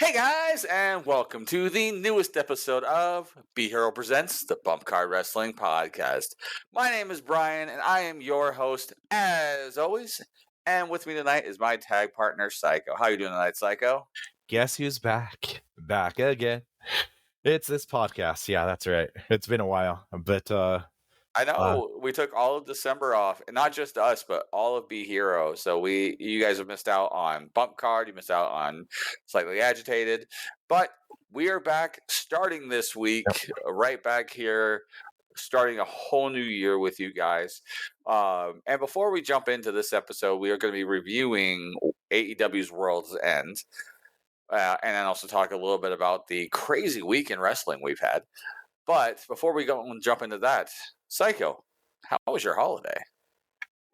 Hey guys, and welcome to the newest episode of Be Hero Presents the Bump Card Wrestling Podcast. My name is Brian, and I am your host, as always. And with me tonight is my tag partner, Psycho. How you doing tonight, Psycho? Guess who's back? Back again. It's this podcast. Yeah, that's right. It's been a while, but I know we took all of December off, and not just us, but all of Be Hero. So you guys have missed out on Bump Card. You missed out on Slightly Agitated, but we are back starting this week, right back here, starting a whole new year with you guys. And before we jump into this episode, we are going to be reviewing AEW's Worlds End, and then also talk a little bit about the crazy week in wrestling we've had. But before we go and jump into that, Psycho, how was your holiday?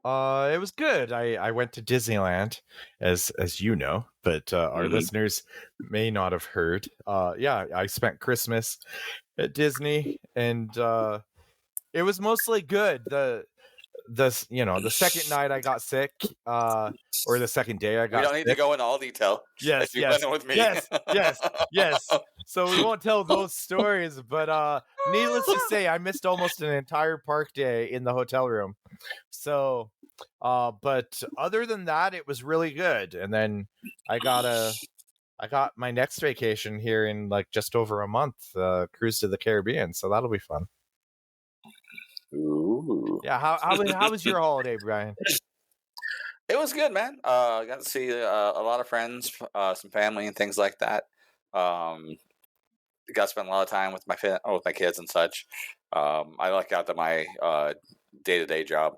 it was good. I went to Disneyland, as you know, but our listeners may not have heard. Yeah, I spent Christmas at Disney, and it was mostly good. The second night I got sick, or the second day I got sick. We don't need to go into all detail. Yes, you went in with me. Yes. So we won't tell those stories, but needless to say, I missed almost an entire park day in the hotel room. So, but other than that, it was really good. And then I got my next vacation here in like just over a month, cruise to the Caribbean. So that'll be fun. Ooh. Yeah. How was your holiday, Brian? It was good, man. I got to see a lot of friends, some family, and things like that. Got to spend a lot of time with my kids and such. I luck out that my day-to-day job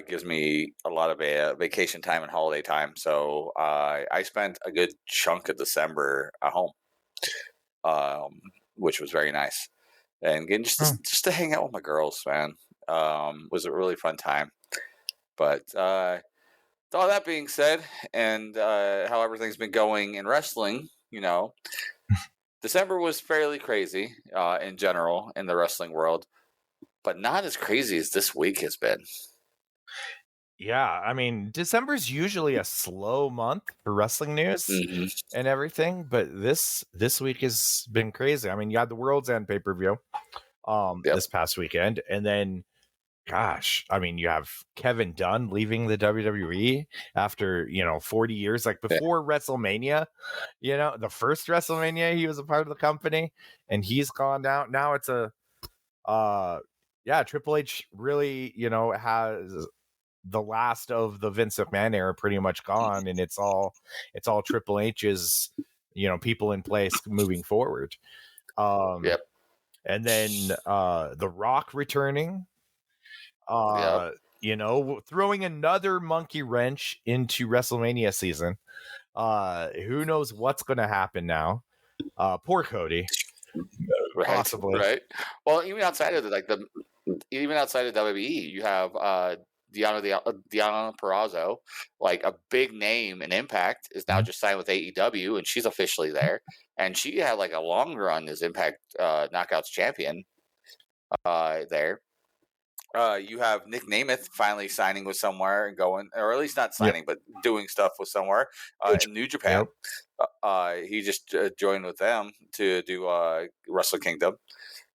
gives me a lot of vacation time and holiday time. So I spent a good chunk of December at home, which was very nice. And again, just to hang out with my girls, man, was a really fun time. But all that being said, and how everything's been going in wrestling, December was fairly crazy in general in the wrestling world, but not as crazy as this week has been. Yeah, I mean, December's usually a slow month for wrestling news and everything, but this week has been crazy. I mean, you had the World's End pay-per-view this past weekend, and then, gosh, I mean, you have Kevin Dunn leaving the WWE after, 40 years, like before WrestleMania, the first WrestleMania, he was a part of the company, and he's gone out. Now it's Triple H really, has the last of the Vince McMahon era pretty much gone, and it's all Triple H's, people in place moving forward. And then The Rock returning, throwing another monkey wrench into WrestleMania season. Who knows what's going to happen now? Poor Cody. Possibly. Right. Well, even outside of WWE, you have Deonna Purrazzo, like a big name in Impact, is now just signed with AEW, and she's officially there. And she had like a long run as Impact Knockouts champion there. You have Nick Nemeth finally signing with somewhere and going, or at least not signing, but doing stuff with somewhere in New Japan. He just joined with them to do Wrestle Kingdom,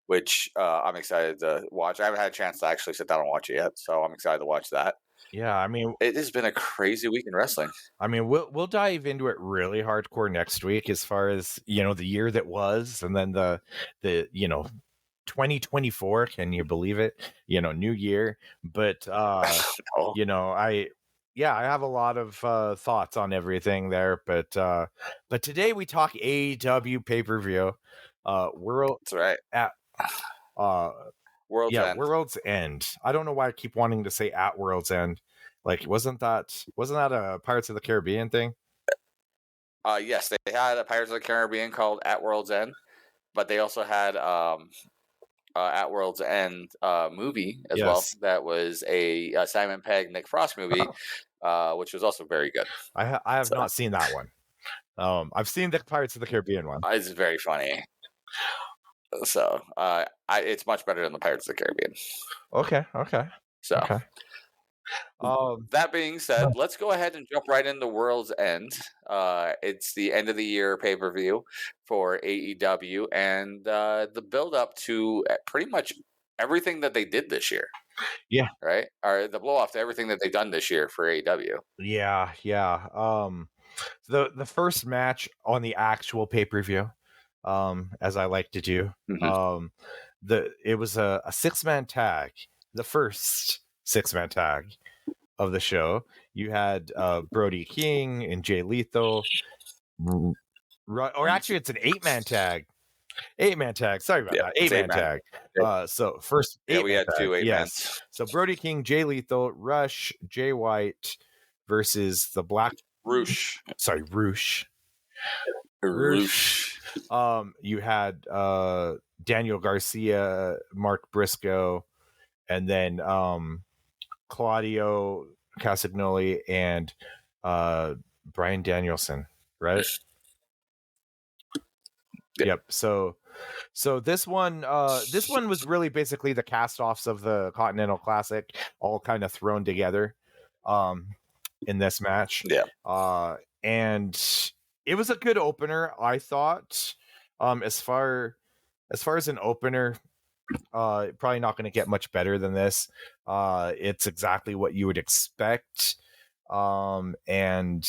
which I'm excited to watch. I haven't had a chance to actually sit down and watch it yet, so I'm excited to watch that. Yeah, I mean, it has been a crazy week in wrestling. I mean, we'll dive into it really hardcore next week, as far as the year that was, and then the 2024. Can you believe it? New year, but I have a lot of thoughts on everything there, but today we talk AEW pay-per-view. That's right. At World's End. World's End. I don't know why I keep wanting to say at World's End. Like, wasn't that a Pirates of the Caribbean thing? Yes, they had a Pirates of the Caribbean called At World's End, but they also had At World's End movie as well. That was a Simon Pegg, Nick Frost movie, which was also very good. I have not seen that one. I've seen the Pirates of the Caribbean one. It's very funny. So it's much better than the Pirates of the Caribbean. Okay. So, That being said, let's go ahead and jump right into World's End. It's the end of the year pay per view for AEW, and the build up to pretty much everything that they did this year. Yeah. Right, or the blow off to everything that they've done this year for AEW. Yeah. The first match on the actual pay per view, as I like to do, it was a 6-man tag, the first 6-man tag of the show. You had Brody King and Jay Lethal, or actually, it's an 8-man tag. 8-man tag. Sorry about that. 8-man tag. So first 8-man we had tag. 2 8-mans. Yes. So Brody King, Jay Lethal, Rush, Jay White versus the Black Roosh. Sorry, Roosh. You had Daniel Garcia, Mark Briscoe, and then Claudio Castagnoli and Brian Danielson, right? Yep. So this one was really basically the cast-offs of the Continental Classic, all kind of thrown together in this match. Yeah. And it was a good opener, I thought. As far as an opener, probably not going to get much better than this. It's exactly what you would expect. And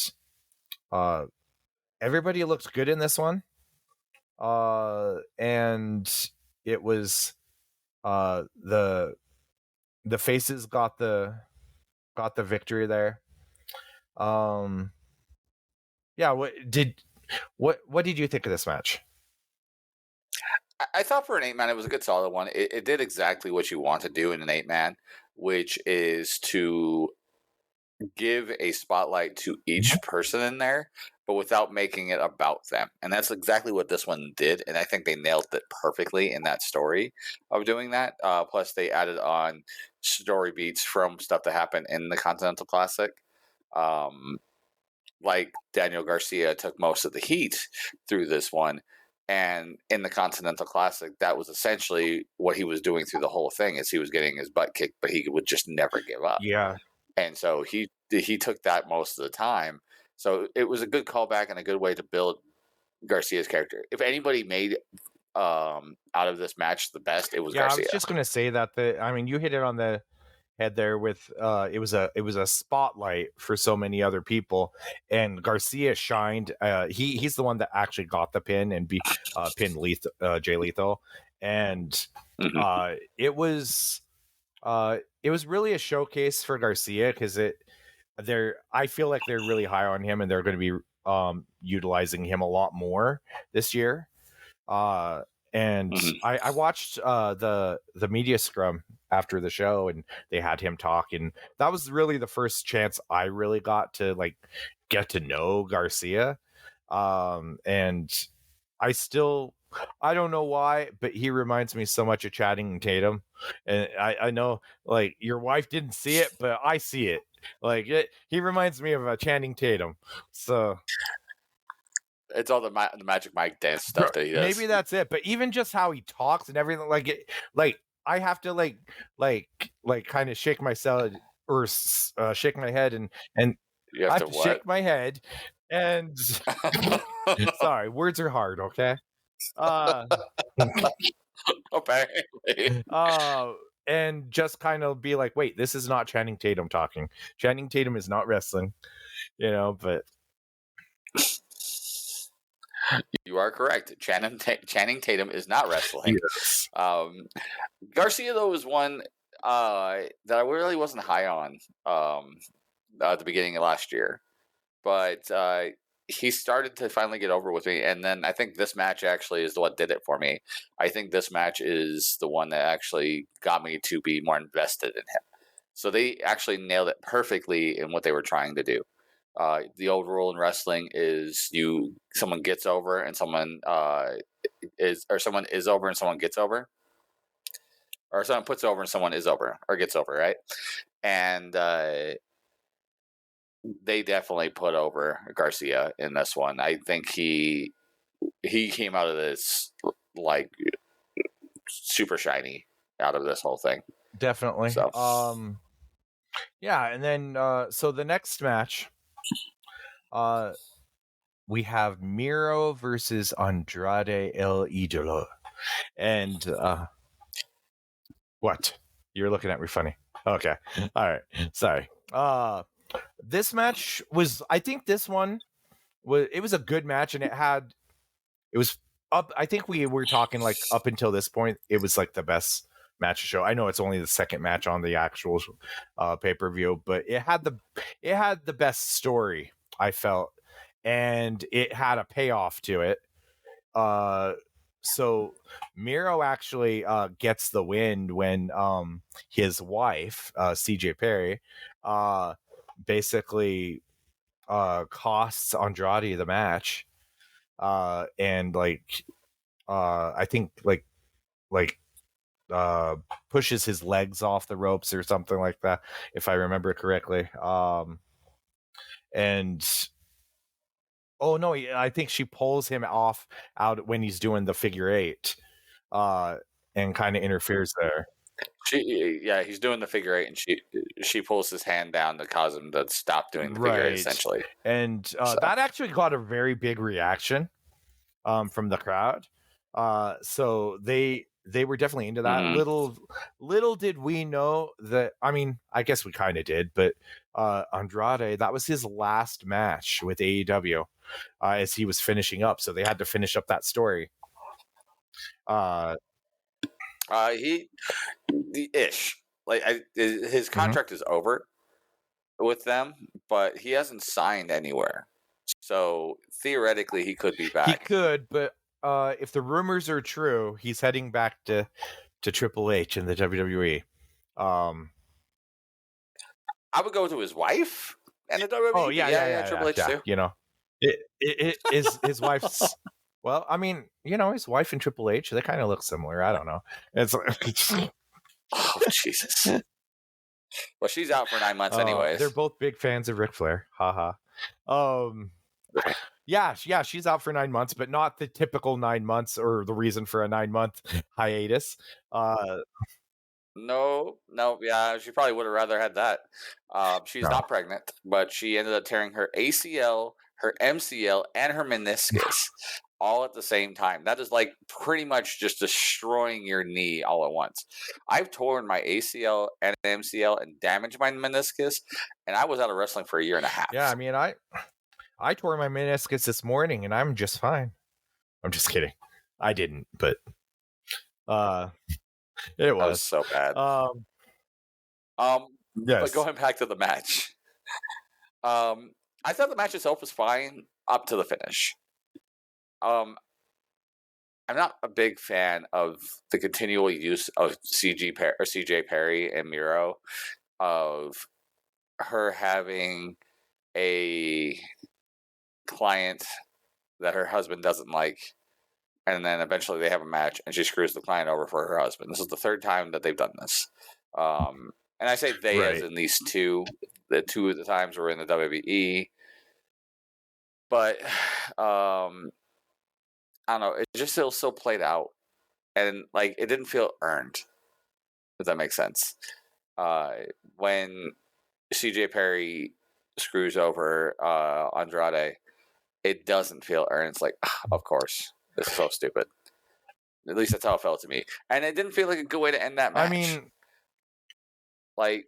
everybody looked good in this one. And it was the faces got the victory there. Yeah, what did you think of this match? I thought for an 8-man, it was a good solid one. It did exactly what you want to do in an 8-man, which is to give a spotlight to each person in there, but without making it about them. And that's exactly what this one did. And I think they nailed it perfectly in that story of doing that. Plus, they added on story beats from stuff that happened in the Continental Classic. Like Daniel Garcia took most of the heat through this one. And in the Continental Classic, that was essentially what he was doing through the whole thing, is he was getting his butt kicked, but he would just never give up. Yeah. And so he took that most of the time. So it was a good callback and a good way to build Garcia's character. If anybody made out of this match the best, it was Garcia. I was just going to say that you hit it on the head there with it was a spotlight for so many other people, and Garcia shined. He's the one that actually got the pin and pinned Jay Lethal, and it was really a showcase for Garcia, because I feel like they're really high on him, and they're going to be utilizing him a lot more this year. And I watched the media scrum after the show, and they had him talk, and that was really the first chance I really got to get to know Garcia. And I don't know why, but he reminds me so much of Channing Tatum. And I know your wife didn't see it, but I see it. He reminds me of Channing Tatum. So it's all the Magic Mike dance stuff that he does. Maybe that's it. But even just how he talks and everything, I have to kind of shake myself or shake my head, and you have to shake my head. And sorry, words are hard. Okay. Apparently. And just kind of be like, wait, this is not Channing Tatum talking. Channing Tatum is not wrestling, but you are correct. Channing Tatum is not wrestling. Yes. Garcia, though, was one that I really wasn't high on at the beginning of last year, but he started to finally get over with me, and then I think this match actually is the one that did it for me. I think this match is the one that actually got me to be more invested in him. So they actually nailed it perfectly in what they were trying to do. The old rule in wrestling is someone gets over and someone someone is over and someone gets over, or someone puts over and someone is over or gets over, right? And they definitely put over Garcia in this one. I think he came out of this super shiny out of this whole thing. Definitely. So. Yeah, and then so the next match, we have Miro versus Andrade El Idolo. And what? You're looking at me funny. Okay. All right. Sorry. This match was, I think this one was a good match, and it was up. I think we were talking like up until this point, it was like the best match to show. I know it's only the second match on the actual pay-per-view, but it had the best story, I felt, and it had a payoff to it. So Miro actually gets the win when his wife, CJ Perry, basically costs Andrade the match, and I think like pushes his legs off the ropes or something like that, if I remember correctly. And oh no, I think she pulls him out when he's doing the figure eight, and kind of interferes there. He's doing the figure eight, and she pulls his hand down to cause him to stop doing the figure eight, essentially. And that actually got a very big reaction from the crowd. So they were definitely into that. Little did we know that. I mean, I guess we kind of did, but Andrade, that was his last match with AEW, as he was finishing up. So they had to finish up that story. His contract is over with them, but he hasn't signed anywhere. So theoretically, he could be back. He could, but if the rumors are true, he's heading back to Triple H in the WWE. I would go to his wife and the WWE. Oh yeah, Triple H too. You know, it is his wife's. Well, I mean, you know, his wife and Triple H, they kind of look similar. I don't know. It's like, oh Jesus. Well, she's out for 9 months anyways. They're both big fans of Ric Flair. Haha. Yeah, she's out for 9 months, but not the typical 9 months or the reason for a 9-month hiatus. No, yeah, she probably would have rather had that. She's not pregnant, but she ended up tearing her ACL, her MCL, and her meniscus all at the same time. That is like pretty much just destroying your knee all at once. I've torn my ACL and MCL and damaged my meniscus, and I was out of wrestling for 1.5 years. Yeah, I mean, I tore my meniscus this morning, and I'm just fine. I'm just kidding. I didn't, but it was so bad. Yes. But going back to the match, I thought the match itself was fine up to the finish. I'm not a big fan of the continual use of CJ Perry and Miro, of her having a client that her husband doesn't like, and then eventually they have a match and she screws the client over for her husband. This is the third time that they've done this. And I say they as in these two. The two of the times were in the WWE. But I don't know. It just feels so played out. And like it didn't feel earned. If that makes sense. When CJ Perry screws over Andrade, it doesn't feel earned. It's like, of course. This is so stupid. At least that's how it felt to me. And it didn't feel like a good way to end that match. I mean, like,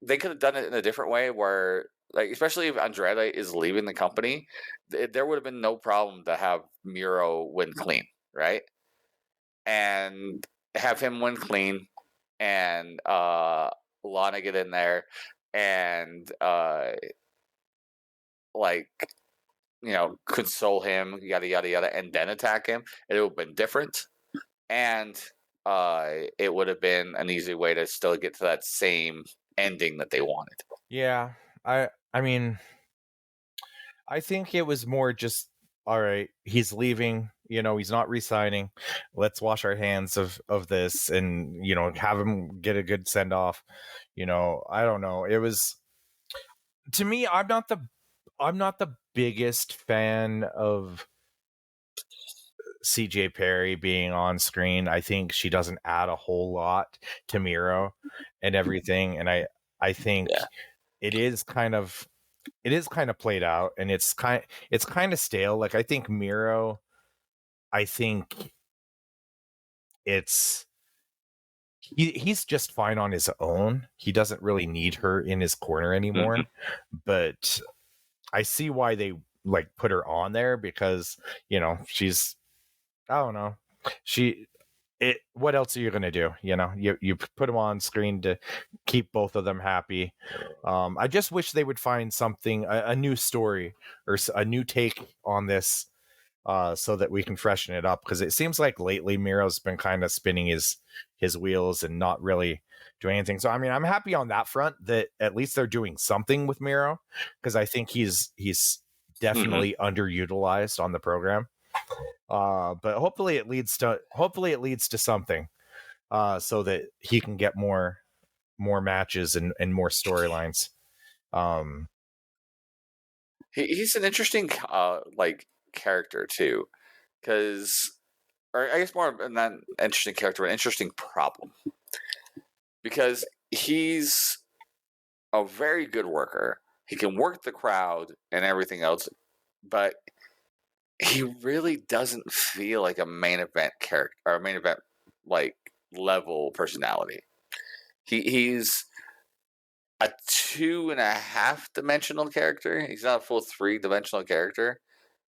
they could have done it in a different way where, like, especially if Andrade is leaving the company, there would have been no problem to have Miro win clean, right? And have him win clean and Lana get in there and, like, you know, console him, yada, yada, yada, and then attack him. It would have been different. And it would have been an easy way to still get to that same ending that they wanted. Yeah. I mean, I think it was more just, all right, he's leaving, you know, he's not re-signing. Let's wash our hands of this and, you know, have him get a good send off. You know, I don't know. It was, to me, I'm not the biggest fan of CJ Perry being on screen. I think she doesn't add a whole lot to Miro and everything. And I think it is kind of played out, and it's kind of stale. Like, I think Miro, I think it's he's just fine on his own. He doesn't really need her in his corner anymore. Mm-hmm. But I see why they like put her on there, because, you know, she's, I don't know, what else are you gonna do? You know, you put them on screen to keep both of them happy. I just wish they would find something, a new story or a new take on this, so that we can freshen it up, because it seems like lately Miro's been kind of spinning his wheels and not really doing anything. So I mean, I'm happy on that front that at least they're doing something with Miro, because I think he's definitely underutilized on the program. But hopefully it leads to something, so that he can get more matches and more storylines. He's an interesting like character too, because, or I guess more not an interesting character, but an interesting problem, because he's a very good worker. He can work the crowd and everything else, but he really doesn't feel like a main event character or a main event like level personality. He's a 2.5 dimensional character. He's not a full 3 dimensional character.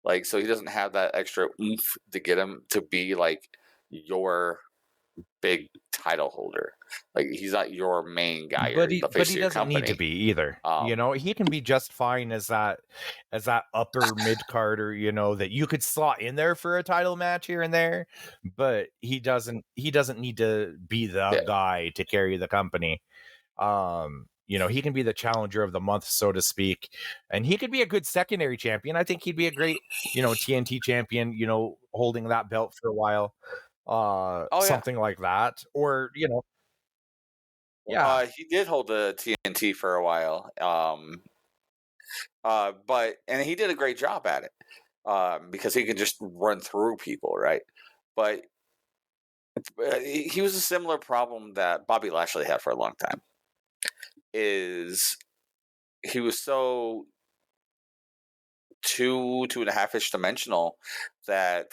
Like, so he doesn't have that extra oomph to get him to be like your big title holder. Like, he's not your main guy or the face of your Doesn't need to company. be either. You know, he can be just fine as that upper mid carder, you know, that you could slot in there for a title match here and there, but he doesn't need to be the guy to carry the company. You know, he can be the challenger of the month, so to speak, and he could be a good secondary champion. I think he'd be a great, you know, TNT champion, you know, holding that belt for a while, something like that, or, you know, yeah. He did hold the TNT for a while. But he did a great job at it, because he can just run through people, right? But he was a similar problem that Bobby Lashley had for a long time. Is he was so 2.5-ish dimensional that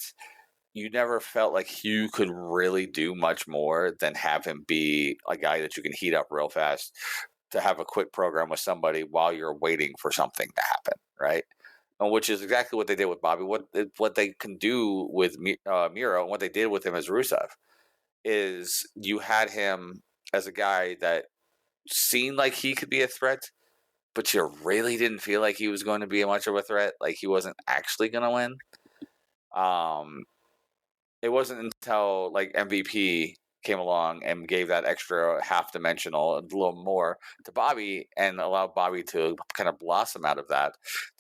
you never felt like you could really do much more than have him be a guy that you can heat up real fast to have a quick program with somebody while you're waiting for something to happen, right? And which is exactly what they did with Bobby. What they can do with Miro, and what they did with him as Rusev, is you had him as a guy that seemed like he could be a threat, but you really didn't feel like he was going to be much of a threat. Like, he wasn't actually going to win. It wasn't until like MVP came along and gave that extra half dimensional, a little more to Bobby, and allowed Bobby to kind of blossom out of that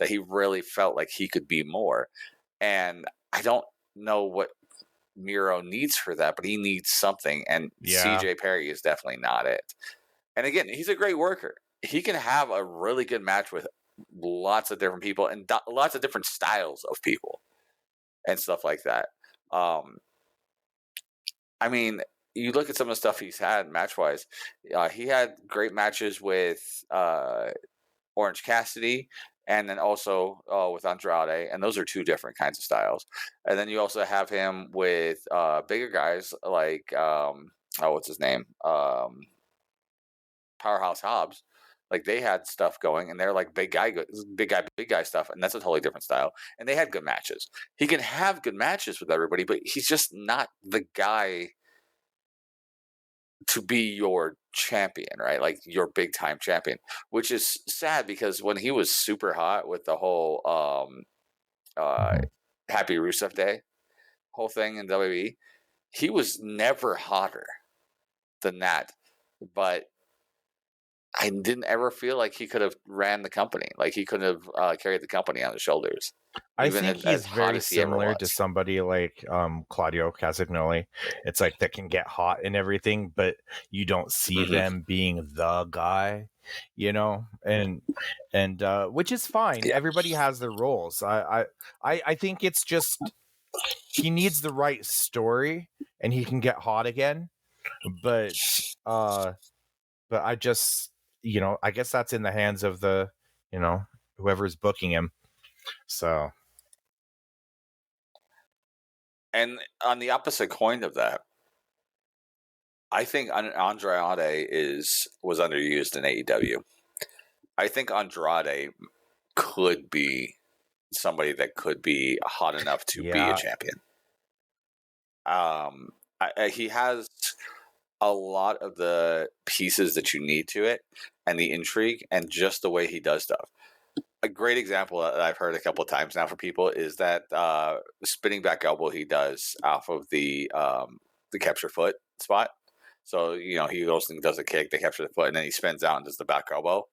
he really felt like he could be more. And I don't know what Miro needs for that, but he needs something. And CJ Perry is definitely not it. And again, he's a great worker. He can have a really good match with lots of different people and lots of different styles of people and stuff like that. I mean, you look at some of the stuff he's had match-wise. He had great matches with Orange Cassidy, and then also with Andrade, and those are 2 different kinds of styles. And then you also have him with bigger guys like what's his name, Powerhouse Hobbs. Like, they had stuff going, and they're like big guy stuff, and that's a totally different style. And they had good matches. He can have good matches with everybody, but he's just not the guy to be your champion, right? Like, your big time champion, which is sad, because when he was super hot with the whole Happy Rusev Day whole thing in WWE, he was never hotter than that. But I didn't ever feel like he could have ran the company. Like, he could have carried the company on his shoulders. I Even think as he's hot very as he ever similar to was. somebody like Claudio Castagnoli. It's like, that can get hot and everything, but you don't see them being the guy, you know, and which is fine. Yeah. Everybody has their roles. I think it's just he needs the right story, and he can get hot again. But I just, I guess that's in the hands of the, whoever's booking him. So, And on the opposite coin of that, I think Andrade was underused in AEW. I think Andrade could be somebody that could be hot enough to be a champion. He has a lot of the pieces that you need to it, and the intrigue, and just the way he does stuff. A great example that I've heard a couple of times now from people is that spinning back elbow he does off of the capture foot spot. So he goes and does a kick, they capture the foot, and then he spins out and does the back elbow.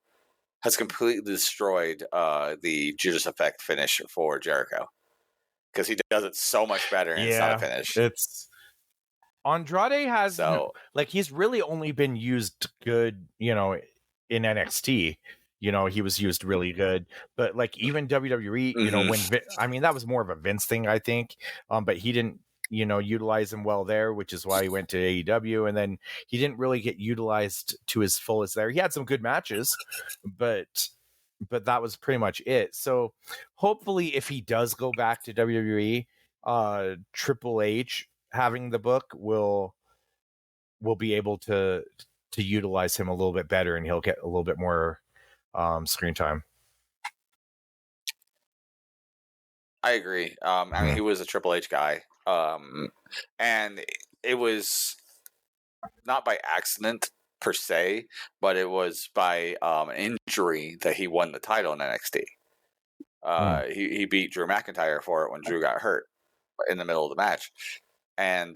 Has completely destroyed the Judas Effect finish for Jericho because he does it so much better, and it's not a finish. It's Andrade has he's really only been used good, in NXT. He was used really good, but even WWE, when that was more of a Vince thing, I think. But he didn't, utilize him well there, which is why he went to AEW, and then he didn't really get utilized to his fullest there. He had some good matches, but that was pretty much it. So hopefully, if he does go back to WWE, Triple H having the book will be able to utilize him a little bit better, and he'll get a little bit more screen time. I agree. I mean, he was a Triple H guy, and it was not by accident per se, but it was by an injury that he won the title in NXT. He beat Drew McIntyre for it when Drew got hurt in the middle of the match, and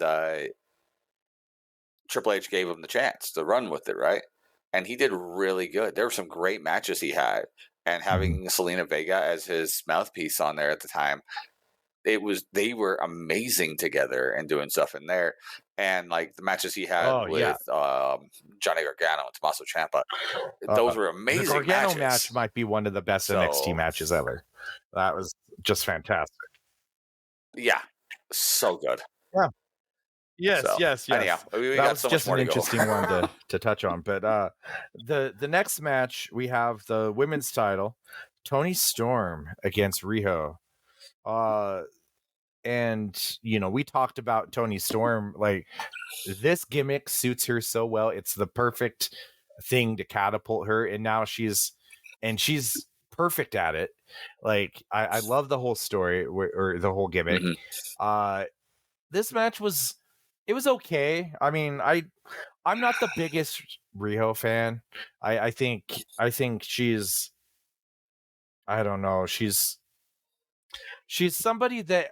Triple H gave him the chance to run with it, right? And he did really good. There were some great matches he had, and having Selena Vega as his mouthpiece on there at the time, they were amazing together and doing stuff in there. And the matches he had with Johnny Gargano and Tommaso Ciampa, those were amazing. The Gargano matches. match might be one of the best NXT matches ever. That was just fantastic. Yeah, so good. Yeah. Yes. Anyhow, that was just an interesting one to touch on. But the next match, we have the women's title, Toni Storm against Riho. And we talked about Toni Storm. This gimmick suits her so well. It's the perfect thing to catapult her, and now she's perfect at it. I love the whole story or the whole gimmick. This match was okay. I mean, I'm not the biggest Riho fan. I think she's, I don't know, she's somebody that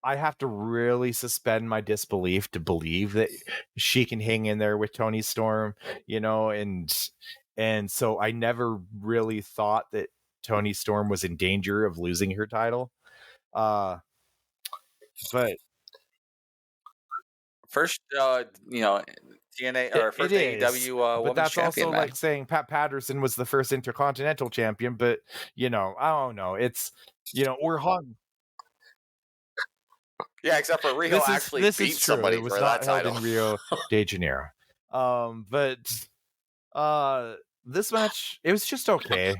I have to really suspend my disbelief to believe that she can hang in there with Toni Storm, and so I never really thought that Toni Storm was in danger of losing her title. But first, TNA or first AEW but that's champion, also like saying Pat Patterson was the first Intercontinental champion. But I don't know. It's we're hung. Yeah, except for Riho actually beat somebody it was for not that held title in Rio de Janeiro. But this match, it was just okay.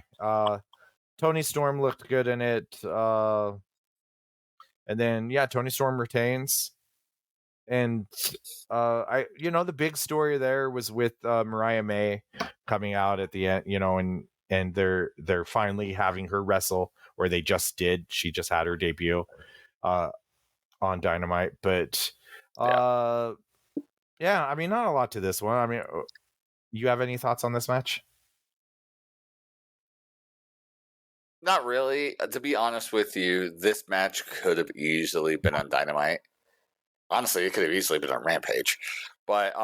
Toni Storm looked good in it. And then Toni Storm retains. And the big story there was with Mariah May coming out at the end, and they're finally having her wrestle, or they just did. She just had her debut on Dynamite. But I mean, not a lot to this one. I mean, you have any thoughts on this match? Not really. To be honest with you, this match could have easily been on Dynamite. Honestly, it could have easily been on Rampage. But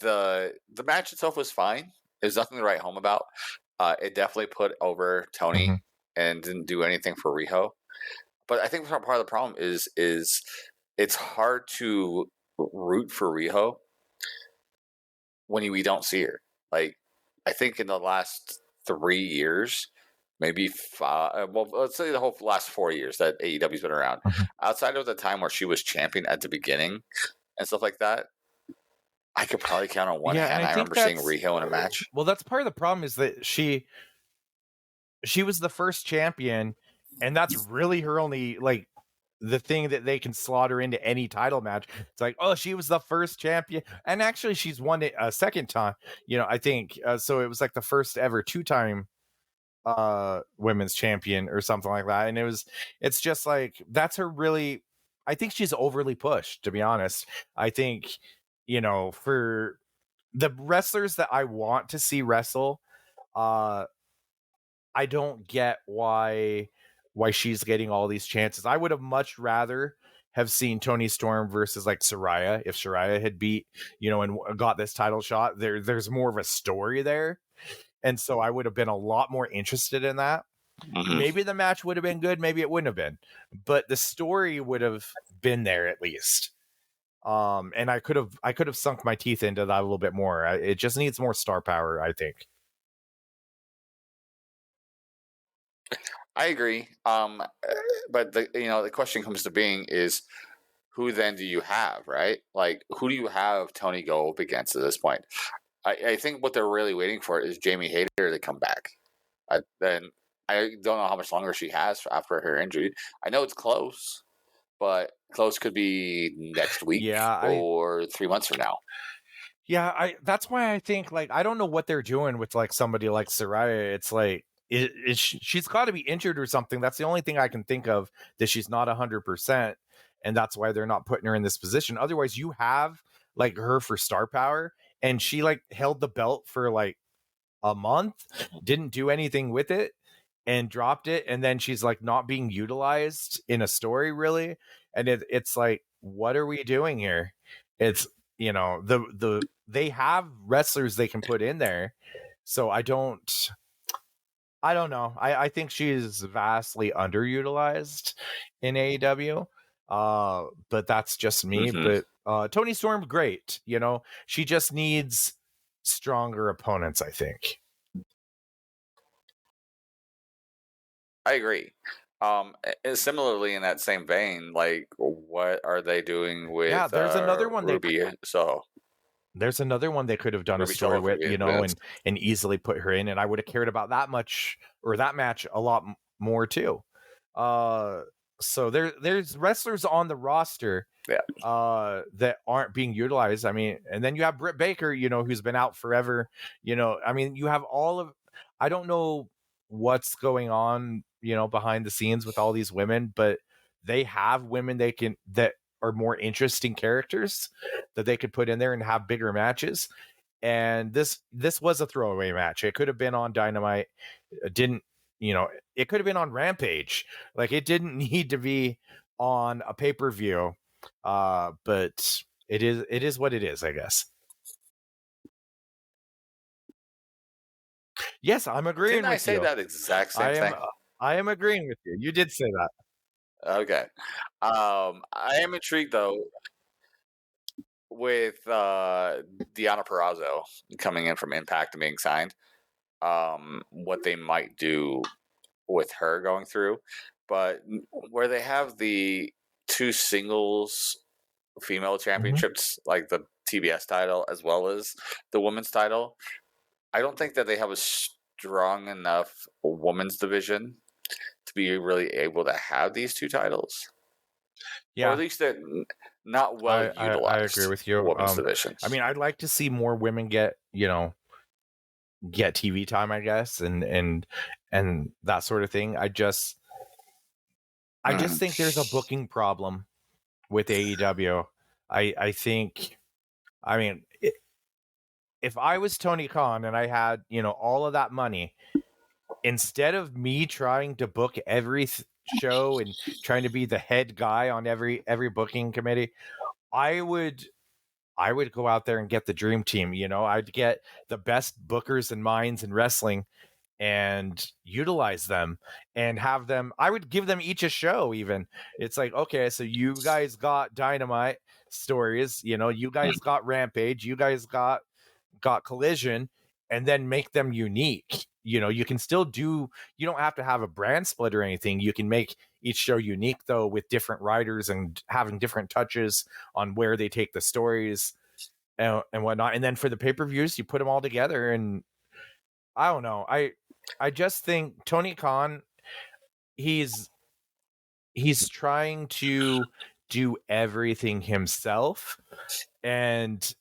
the match itself was fine. There's nothing to write home about. It definitely put over Toni and didn't do anything for Riho. But I think part of the problem is it's hard to root for Riho when we don't see her. I think in the last 3 years, maybe 5, well, let's say the whole last 4 years that AEW's been around, outside of the time where she was champion at the beginning and stuff like that, I could probably count on one Yeah, and hand. I I think remember seeing that's Riho in a match. well, that's part of the problem is that she was the first champion, and that's really her only like the thing that they can slaughter into any title match. It's like, oh, she was the first champion, and actually she's won it a second time. I think so. It was like the first ever two-time women's champion or something like that, and it's just like that's her really. I think she's overly pushed, to be honest. I think for the wrestlers that I want to see wrestle, uh I don't get why she's getting all these chances. I would have much rather have seen Tony Storm versus like Soraya. If Soraya had beat, and got this title shot, there's more of a story there. And so I would have been a lot more interested in that. Mm-hmm. Maybe the match would have been good, maybe it wouldn't have been. But the story would have been there at least. And I could have sunk my teeth into that a little bit more. It just needs more star power, I think. I agree. But the question comes to being is who then do you have, right? Like who do you have Tony go up against at this point? I think what they're really waiting for is Jamie Hayter to come back. Then I don't know how much longer she has after her injury. I know it's close, but close could be next week or 3 months from now. Yeah, that's why I think like I don't know what they're doing with like somebody like Soraya. It's like she's got to be injured or something. That's the only thing I can think of that she's not 100%, and that's why they're not putting her in this position. Otherwise, you have like her for star power, and she like held the belt for like a month, didn't do anything with it, and dropped it, and then she's like not being utilized in a story really, and it's like what are we doing here? It's they have wrestlers they can put in there, so I don't know. I think she's vastly underutilized in AEW. But that's just me. Mm-hmm. But Tony Storm, great. She just needs stronger opponents, I think. I agree. Similarly, in that same vein, like what are they doing with there's another one Ruby? There's another one they could have done Ruby a story with, Soho and easily put her in, and I would have cared about that much or that match a lot more too. So there's wrestlers on the roster that aren't being utilized. I mean, and then you have Britt Baker, who's been out forever. I mean, you have all of. I don't know what's going on, behind the scenes with all these women, but they have women that are more interesting characters that they could put in there and have bigger matches. And this was a throwaway match. It could have been on Dynamite. It didn't, it could have been on Rampage. Like it didn't need to be on a pay-per-view. But it is what it is, I guess. Yes, I'm agreeing Didn't I with say you. that exact same thing? I am agreeing with you. You did say that. Okay. I am intrigued though with Deonna Purrazzo coming in from Impact and being signed. What they might do with her going through, but where they have the two singles female championships, like the TBS title as well as the women's title, I don't think that they have a strong enough women's division to be really able to have these two titles. Yeah, or at least they're not well utilized. I agree with you. Women's division. I mean, I'd like to see more women get TV time, I guess, and that sort of thing. I just think there's a booking problem with AEW. I think, I mean, if I was Tony Khan and I had all of that money, instead of me trying to book every show and trying to be the head guy on every booking committee, I would go out there and get the dream team. I'd get the best bookers and minds in wrestling and utilize them and have them. I would give them each a show. Even it's like, okay, so you guys got Dynamite stories, you guys got Rampage, you guys got Collision, and then make them unique. You can still do. You don't have to have a brand split or anything. You can make each show unique though, with different writers and having different touches on where they take the stories. and whatnot. And then for the pay-per-views, you put them all together, and I don't know. I just think Tony Khan, he's trying to do everything himself, and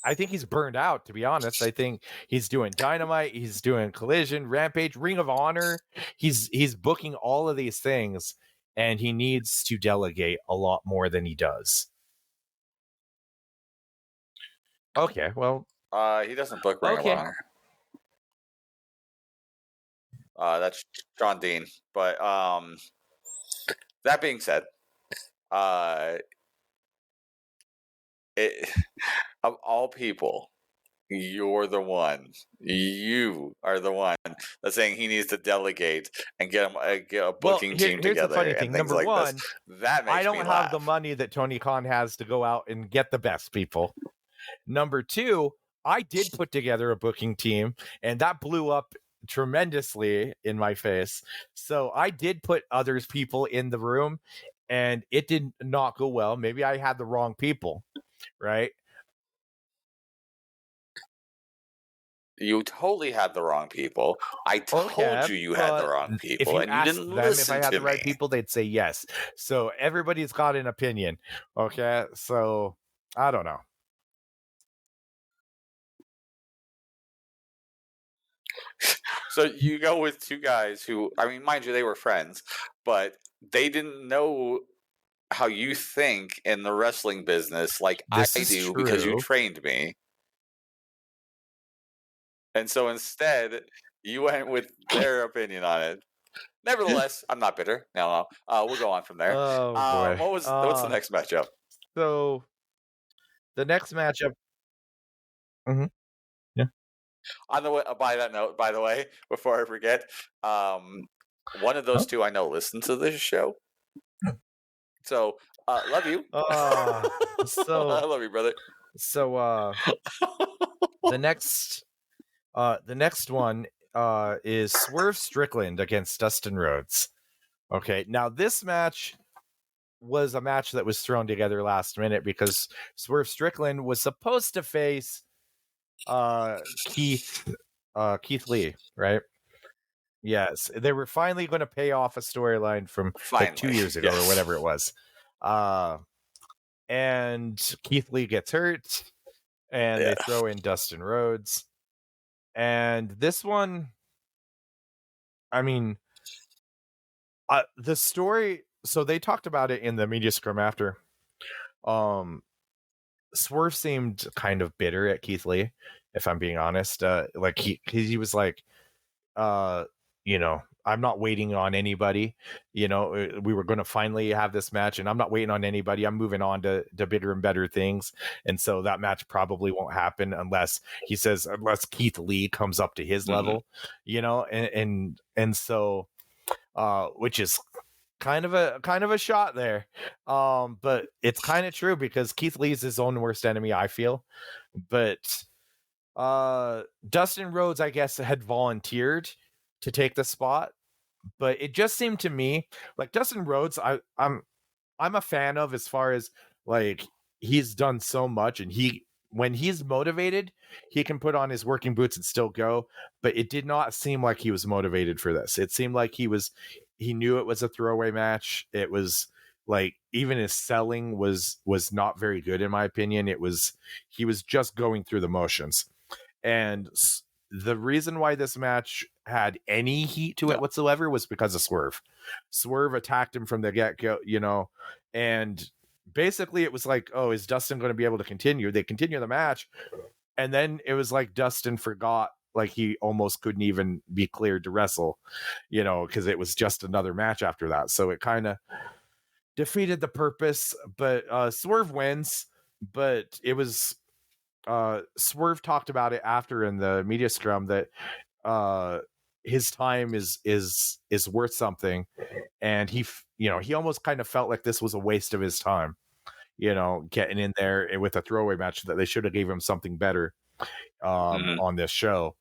I think he's burned out, to be honest. I think he's doing Dynamite, he's doing Collision, Rampage, Ring of Honor. He's booking all of these things, and he needs to delegate a lot more than he does. Okay, well, he doesn't book Ring of Honor. That's John Dean. But that being said, of all people, you're the one. You are the one that's saying he needs to delegate and get a booking team together. Here's the funny thing. Number like one, that makes I don't me have laugh. the money that Tony Khan has to go out and get the best people. Number two, I did put together a booking team, and that blew up tremendously in my face. So I did put others people in the room, and it did not go well. Maybe I had the wrong people, right? You totally had the wrong people. I told you had the wrong people, and you didn't listen to me. If I had the right people, they'd say yes. So everybody's got an opinion. Okay, so I don't know. So you go with two guys who, I mean, mind you, they were friends, but they didn't know how you think in the wrestling business like I do because you trained me. And so instead, you went with their opinion on it. Nevertheless, I'm not bitter. No. We'll go on from there. Oh boy. What's the next matchup? So the next matchup. Mm-hmm. Yeah. On the way, by that note, by the way, before I forget, one of those two I know listens to this show. So love you. So I love you, brother. So the next one is Swerve Strickland against Dustin Rhodes. Okay, now this match was a match that was thrown together last minute because Swerve Strickland was supposed to face Keith Lee, right? Yes, they were finally going to pay off a storyline from like 2 years ago or whatever it was. And Keith Lee gets hurt, and they throw in Dustin Rhodes. And this one, I mean, the story. So they talked about it in the media scrum after. Swerve seemed kind of bitter at Keith Lee, if I'm being honest. Like he was like, you know, I'm not waiting on anybody. You know, we were going to finally have this match, and I'm not waiting on anybody. I'm moving on to bigger and better things. And so that match probably won't happen unless Keith Lee comes up to his level, you know, and so, which is kind of a shot there. But it's kind of true because Keith Lee's his own worst enemy, I feel. But Dustin Rhodes, I guess, had volunteered to take the spot, but it just seemed to me like Dustin Rhodes, I'm a fan of, as far as like he's done so much, and when he's motivated, he can put on his working boots and still go. But it did not seem like he was motivated for this. It seemed like he knew it was a throwaway match. It was like even his selling was not very good, in my opinion. He was just going through the motions. And the reason why this match had any heat to it whatsoever was because of Swerve. Swerve attacked him from the get-go, you know, and basically it was like, oh, is Dustin going to be able to continue? They continue the match, and then it was like Dustin forgot, like he almost couldn't even be cleared to wrestle, you know, because it was just another match after that. So it kind of defeated the purpose, but Swerve wins. But it was Swerve talked about it after in the media scrum that his time is worth something, and he almost kind of felt like this was a waste of his time, you know, getting in there with a throwaway match, that they should have gave him something better on this show.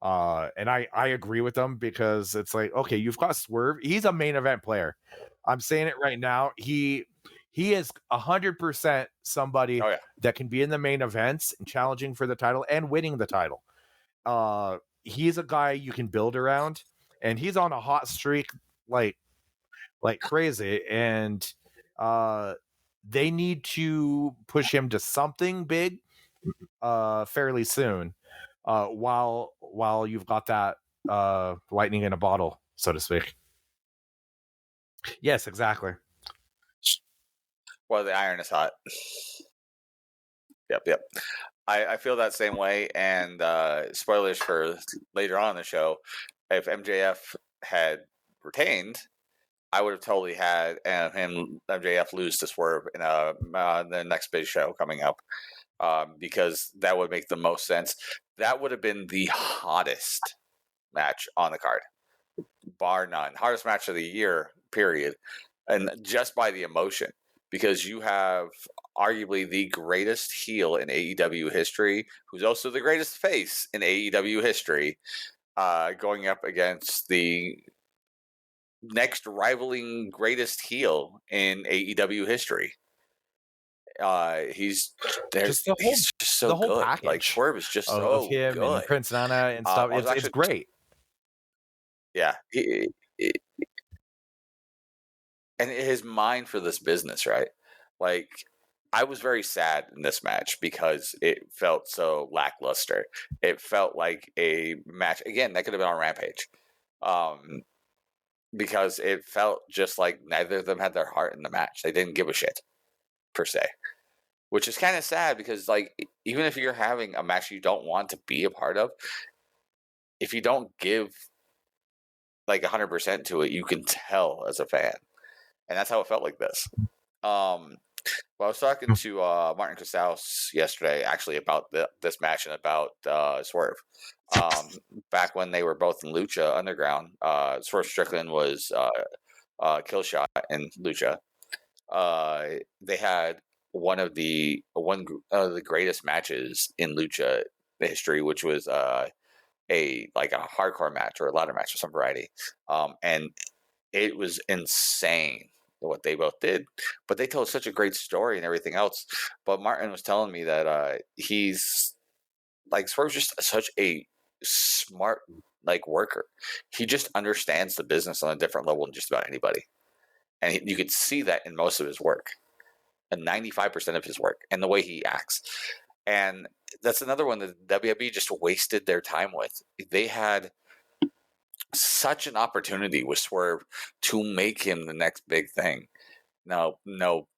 And I agree with them, because it's like, okay, you've got Swerve, he's a main event player. I'm saying it right now, he he is 100% somebody Oh yeah. that can be in the main events and challenging for the title and winning the title. He's a guy you can build around, and he's on a hot streak like crazy. And they need to push him to something big fairly soon. While you've got that lightning in a bottle, so to speak. Yes, exactly. Well, the iron is hot. Yep. I feel that same way. And spoilers for later on in the show, if MJF had retained, I would have totally had MJF lose to Swerve in the next big show coming up, because that would make the most sense. That would have been the hottest match on the card, bar none. Hardest match of the year, period. And just by the emotion, because you have arguably the greatest heel in AEW history, who's also the greatest face in AEW history, going up against the next rivaling greatest heel in AEW history. He's Just the he's just so whole good. package Like Swerve is just of so him and good. Prince Nana and stuff. I was It's actually great. Yeah, and his mind for this business, right? Like, I was very sad in this match because it felt so lackluster. It felt like a match again that could have been on Rampage, because it felt just like neither of them had their heart in the match. They didn't give a shit per se, which is kind of sad because, like, even if you're having a match you don't want to be a part of, if you don't give like 100% to it, you can tell as a fan, and that's how it felt like this. Well, I was talking to Martin Casaus yesterday, actually, about this match and about Swerve. Back when they were both in Lucha Underground, Swerve Strickland was Killshot in Lucha. They had one of the greatest matches in Lucha history, which was a hardcore match or a ladder match of some variety, and it was insane what they both did. But they told such a great story and everything else. But Martin was telling me that he's like Swerve's just such a smart worker. He just understands the business on a different level than just about anybody, and you could see that in most of his work, and 95% of his work, and the way he acts. And that's another one that WWE just wasted their time with. They had such an opportunity with Swerve to make him the next big thing. No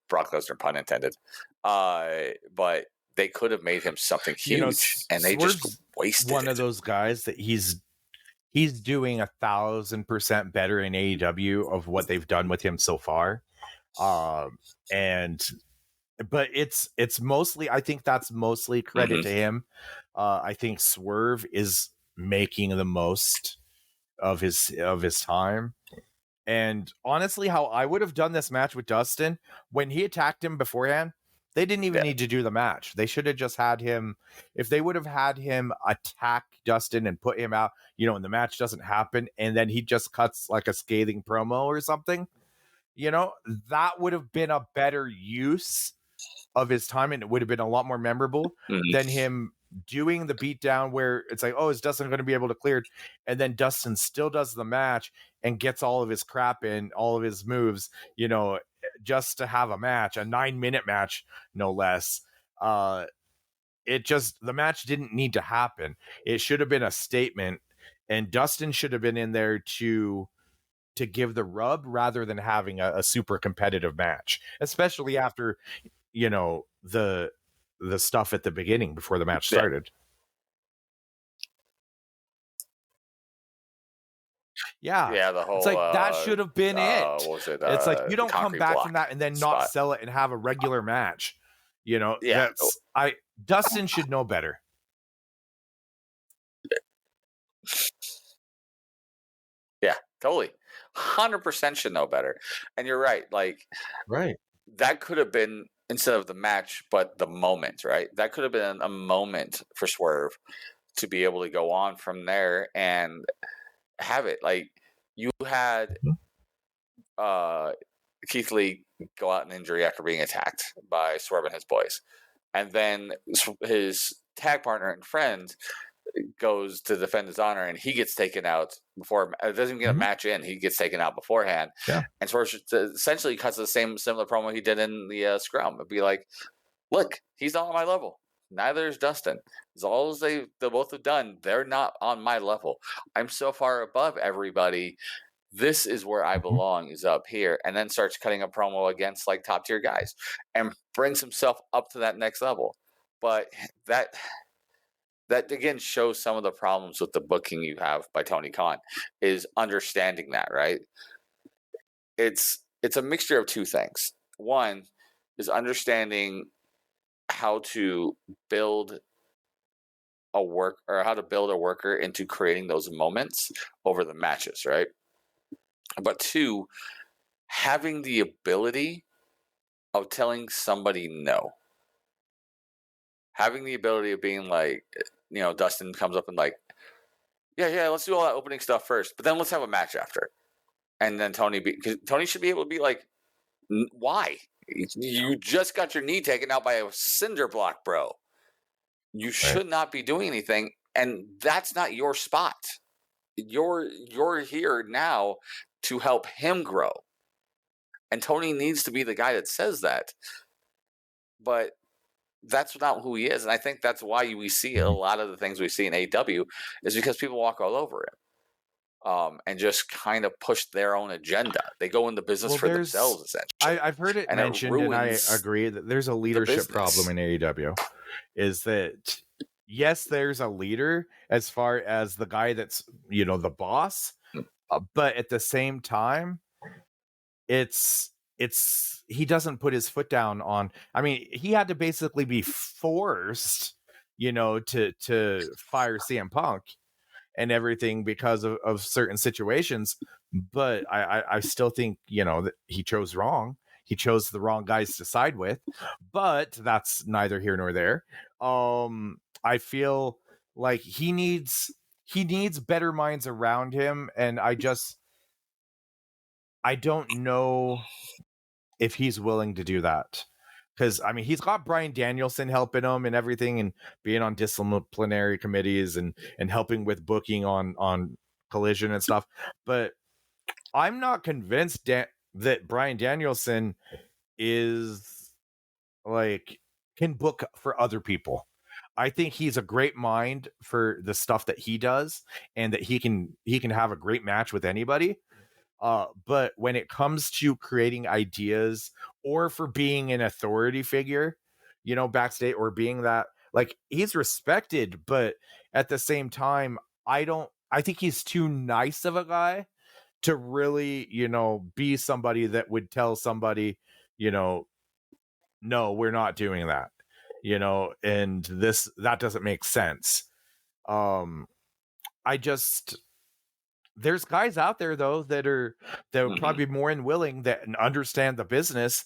Brock Lesnar pun intended. But they could have made him something huge, and they just wasted one of those guys that he's doing 1,000% better in AEW of what they've done with him so far. But it's mostly, I think that's mostly credit to him. I think Swerve is making the most of his time. And honestly, how I would have done this match with Dustin, when he attacked him beforehand, they didn't even need to do the match. They should have just had him, if they would have had him attack Dustin and put him out, and the match doesn't happen, and then he just cuts like a scathing promo or something, that would have been a better use of his time, and it would have been a lot more memorable than him doing the beatdown where it's like, oh, is Dustin going to be able to clear it? And then Dustin still does the match and gets all of his crap in, all of his moves, just to have a match, a 9-minute match, no less. The match didn't need to happen. It should have been a statement, and Dustin should have been in there to give the rub rather than having a super competitive match, especially after the stuff at the beginning before the match started. Yeah, the whole, it's like that should have been it. What was it? It's like you don't come back from that and then not sell it and have a regular match. Dustin should know better. Yeah, totally. 100% should know better. And you're right. Right. That could have been, instead of the match, but the moment, right? That could have been a moment for Swerve to be able to go on from there and have it. Like, you had Keith Lee go out in injury after being attacked by Swerve and his boys. And then his tag partner and friend goes to defend his honor, and he gets taken out before. It doesn't even get a match in. He gets taken out beforehand. Yeah. And Swerve essentially cuts the similar promo he did in the scrum. It'd be like, look, he's not on my level. Neither is Dustin. As all as they both have done, they're not on my level. I'm so far above everybody. This is where I belong, is up here. And then starts cutting a promo against like top tier guys and brings himself up to that next level. But that again shows some of the problems with the booking you have by Tony Khan, is understanding that, right? It's a mixture of two things. One is understanding how to build a worker into creating those moments over the matches, right? But two, having the ability of telling somebody no. Having the ability of being like, Dustin comes up and like, yeah, let's do all that opening stuff first, but then let's have a match after. And then Tony should be able to be like, why? You just got your knee taken out by a cinder block, bro. You should not be doing anything, and that's not your spot. You're here now to help him grow. And Tony needs to be the guy that says that. But that's not who he is. And I think that's why we see a lot of the things we see in AEW is because people walk all over him. And just kind of push their own agenda. They go in the business for themselves, essentially. I've heard it mentioned, and I agree that there's a leadership problem in AEW. Is that, yes, there's a leader as far as the guy that's, the boss, but at the same time, it's he doesn't put his foot down on. I mean, he had to basically be forced, to fire CM Punk and everything because of certain situations. But I still think, that he chose wrong. He chose the wrong guys to side with, but that's neither here nor there. I feel like he needs better minds around him. And I don't know if he's willing to do that. Because, I mean, he's got Bryan Danielson helping him and everything, and being on disciplinary committees and helping with booking on Collision and stuff. But I'm not convinced that Bryan Danielson is can book for other people. I think he's a great mind for the stuff that he does, and that he can have a great match with anybody. But when it comes to creating ideas or for being an authority figure, backstage, or being that, he's respected, but at the same time, I think he's too nice of a guy to really, be somebody that would tell somebody, no, we're not doing that, and that doesn't make sense. There's guys out there though that would probably be more than willing, that understand the business,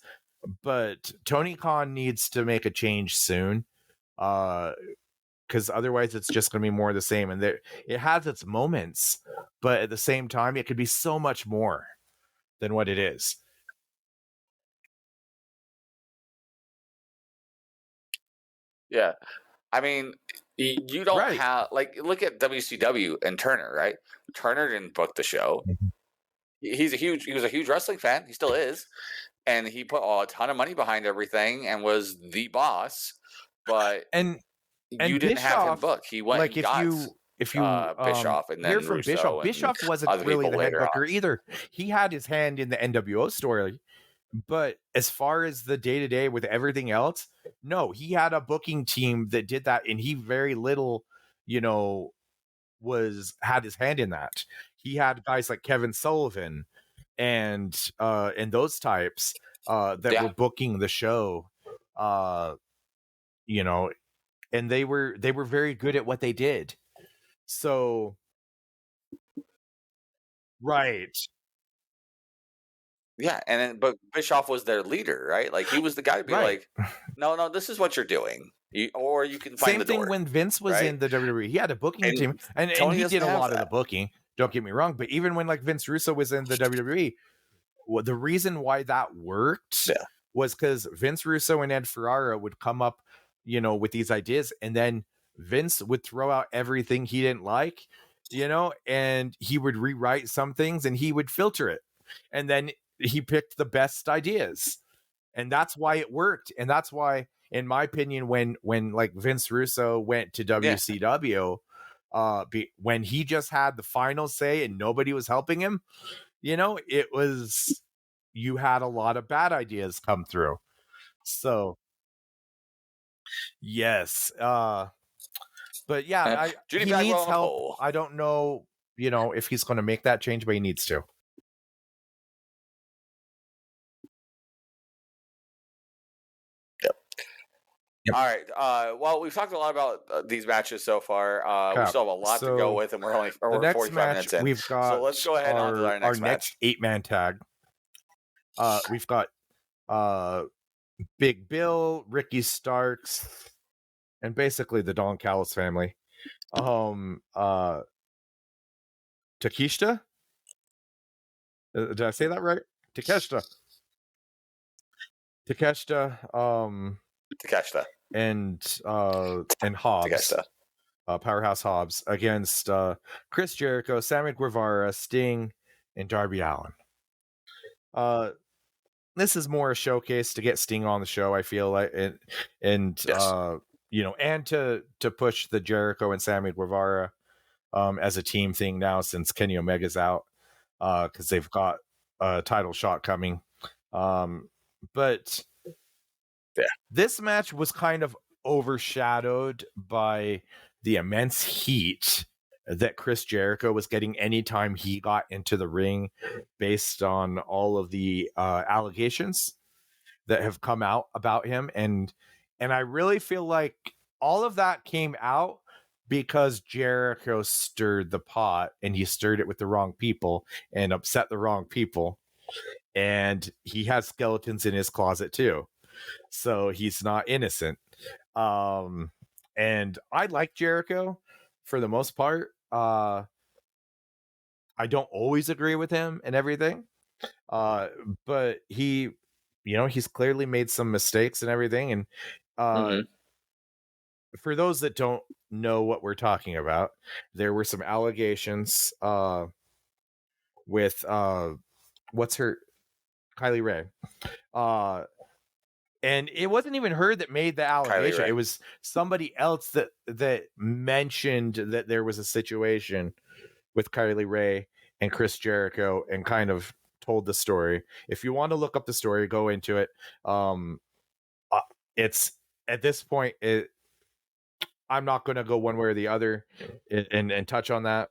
but Tony Khan needs to make a change soon, because otherwise it's just going to be more of the same. And it has its moments, but at the same time, it could be so much more than what it is. Yeah, I mean, you don't have look at WCW and Turner, right? Turner didn't book the show. He was a huge wrestling fan. He still is, and he put a ton of money behind everything and was the boss. But and you didn't have him book. He went and got if you Bischoff, and then hear from Russo Bischoff wasn't really the head booker either. He had his hand in the NWO story, but as far as the day-to-day with everything else, no, he had a booking team that did that, and he very little, had his hand in that. He had guys like Kevin Sullivan and those types that were booking the show, and they were very good at what they did. So, right. Yeah, but Bischoff was their leader, right? Like, he was the guy to be like, no, this is what you're doing. Or you can find the door. Same thing when Vince was in the WWE. He had a booking team, and he did a lot of the booking. Don't get me wrong, but even when Vince Russo was in the WWE, the reason why that worked was because Vince Russo and Ed Ferrara would come up, with these ideas, and then Vince would throw out everything he didn't like, and he would rewrite some things and he would filter it. And then he picked the best ideas. And that's why it worked. And that's why, in my opinion, when like Vince Russo went to WCW, when he just had the final say and nobody was helping him, it was, you had a lot of bad ideas come through. So yes, but yeah, Judy he Bagwell needs on the help. pole. I don't know, if he's going to make that change, but he needs to. Yep. All right. Well, we've talked a lot about these matches so far. We still have a lot to go with, and we're only 45 minutes in. We've got, so let's go ahead on to our next match. 8-man tag. We've got Big Bill, Ricky Starks, and basically the Don Callis family. Takeshita? Did I say that right? Takeshita. And Hobbs. Powerhouse Hobbs against Chris Jericho, Sammy Guevara, Sting, and Darby Allin. This is more a showcase to get Sting on the show, I feel like, and to push the Jericho and Sammy Guevara as a team thing now, since Kenny Omega's out, because they've got a title shot coming. But this match was kind of overshadowed by the immense heat that Chris Jericho was getting anytime he got into the ring, based on all of the allegations that have come out about him. And I really feel like all of that came out because Jericho stirred the pot, and he stirred it with the wrong people and upset the wrong people. And he has skeletons in his closet too. So he's not innocent. And I like Jericho for the most part. I don't always agree with him and everything. But he, he's clearly made some mistakes and everything. And for those that don't know what we're talking about, there were some allegations with what's her, Kylie Ray. And it wasn't even her that made the allegation. It was somebody else that mentioned that there was a situation with Kylie Ray and Chris Jericho, and kind of told the story. If you want to look up the story, go into it. It's at this point, I'm not going to go one way or the other and touch on that.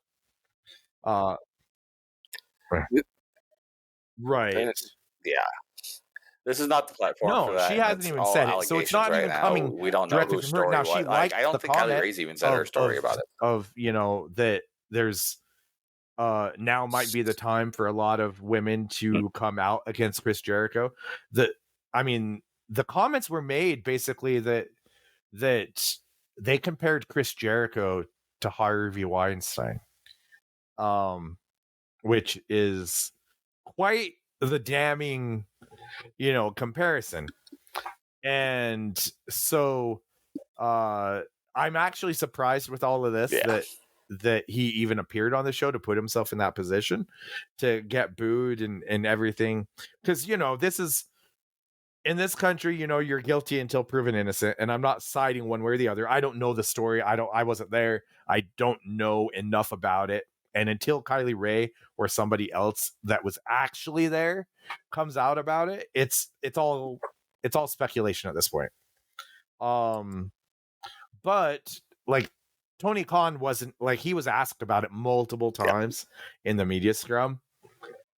Right. Yeah. This is not the platform for that. She hasn't even said it, so it's not even coming. We don't know whose story. Now, she liked I don't think Kylie Ray's even said her story about it. Of that there's now might be the time for a lot of women to come out against Chris Jericho. The comments were made basically that they compared Chris Jericho to Harvey Weinstein, which is quite the damning, comparison. And so I'm actually surprised with all of this that he even appeared on the show to put himself in that position to get booed and everything. Because, this is, in this country, you're guilty until proven innocent. And I'm not siding one way or the other. I don't know the story. I wasn't there. I don't know enough about it. And until Kylie Ray or somebody else that was actually there comes out about it, it's all speculation at this point. But like, Tony Khan wasn't, like, he was asked about it multiple times in the media scrum,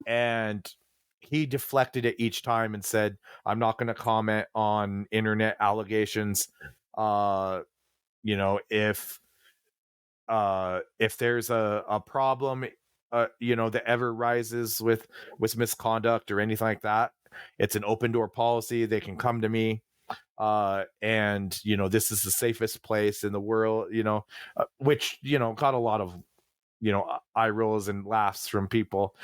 and he deflected it each time and said, I'm not going to comment on internet allegations. If there's a problem, that ever rises with misconduct or anything like that, it's an open door policy. They can come to me. And this is the safest place in the world, which, got a lot of, eye rolls and laughs from people.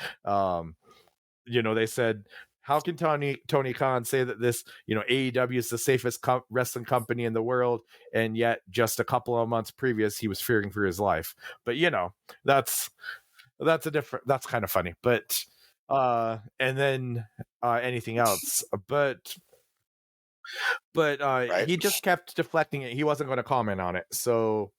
they said, how can Tony Khan say that this, AEW is the safest wrestling company in the world, and yet just a couple of months previous he was fearing for his life? But that's that's kind of funny. But and then anything else, but Right. he just kept deflecting it. He wasn't going to comment on it. So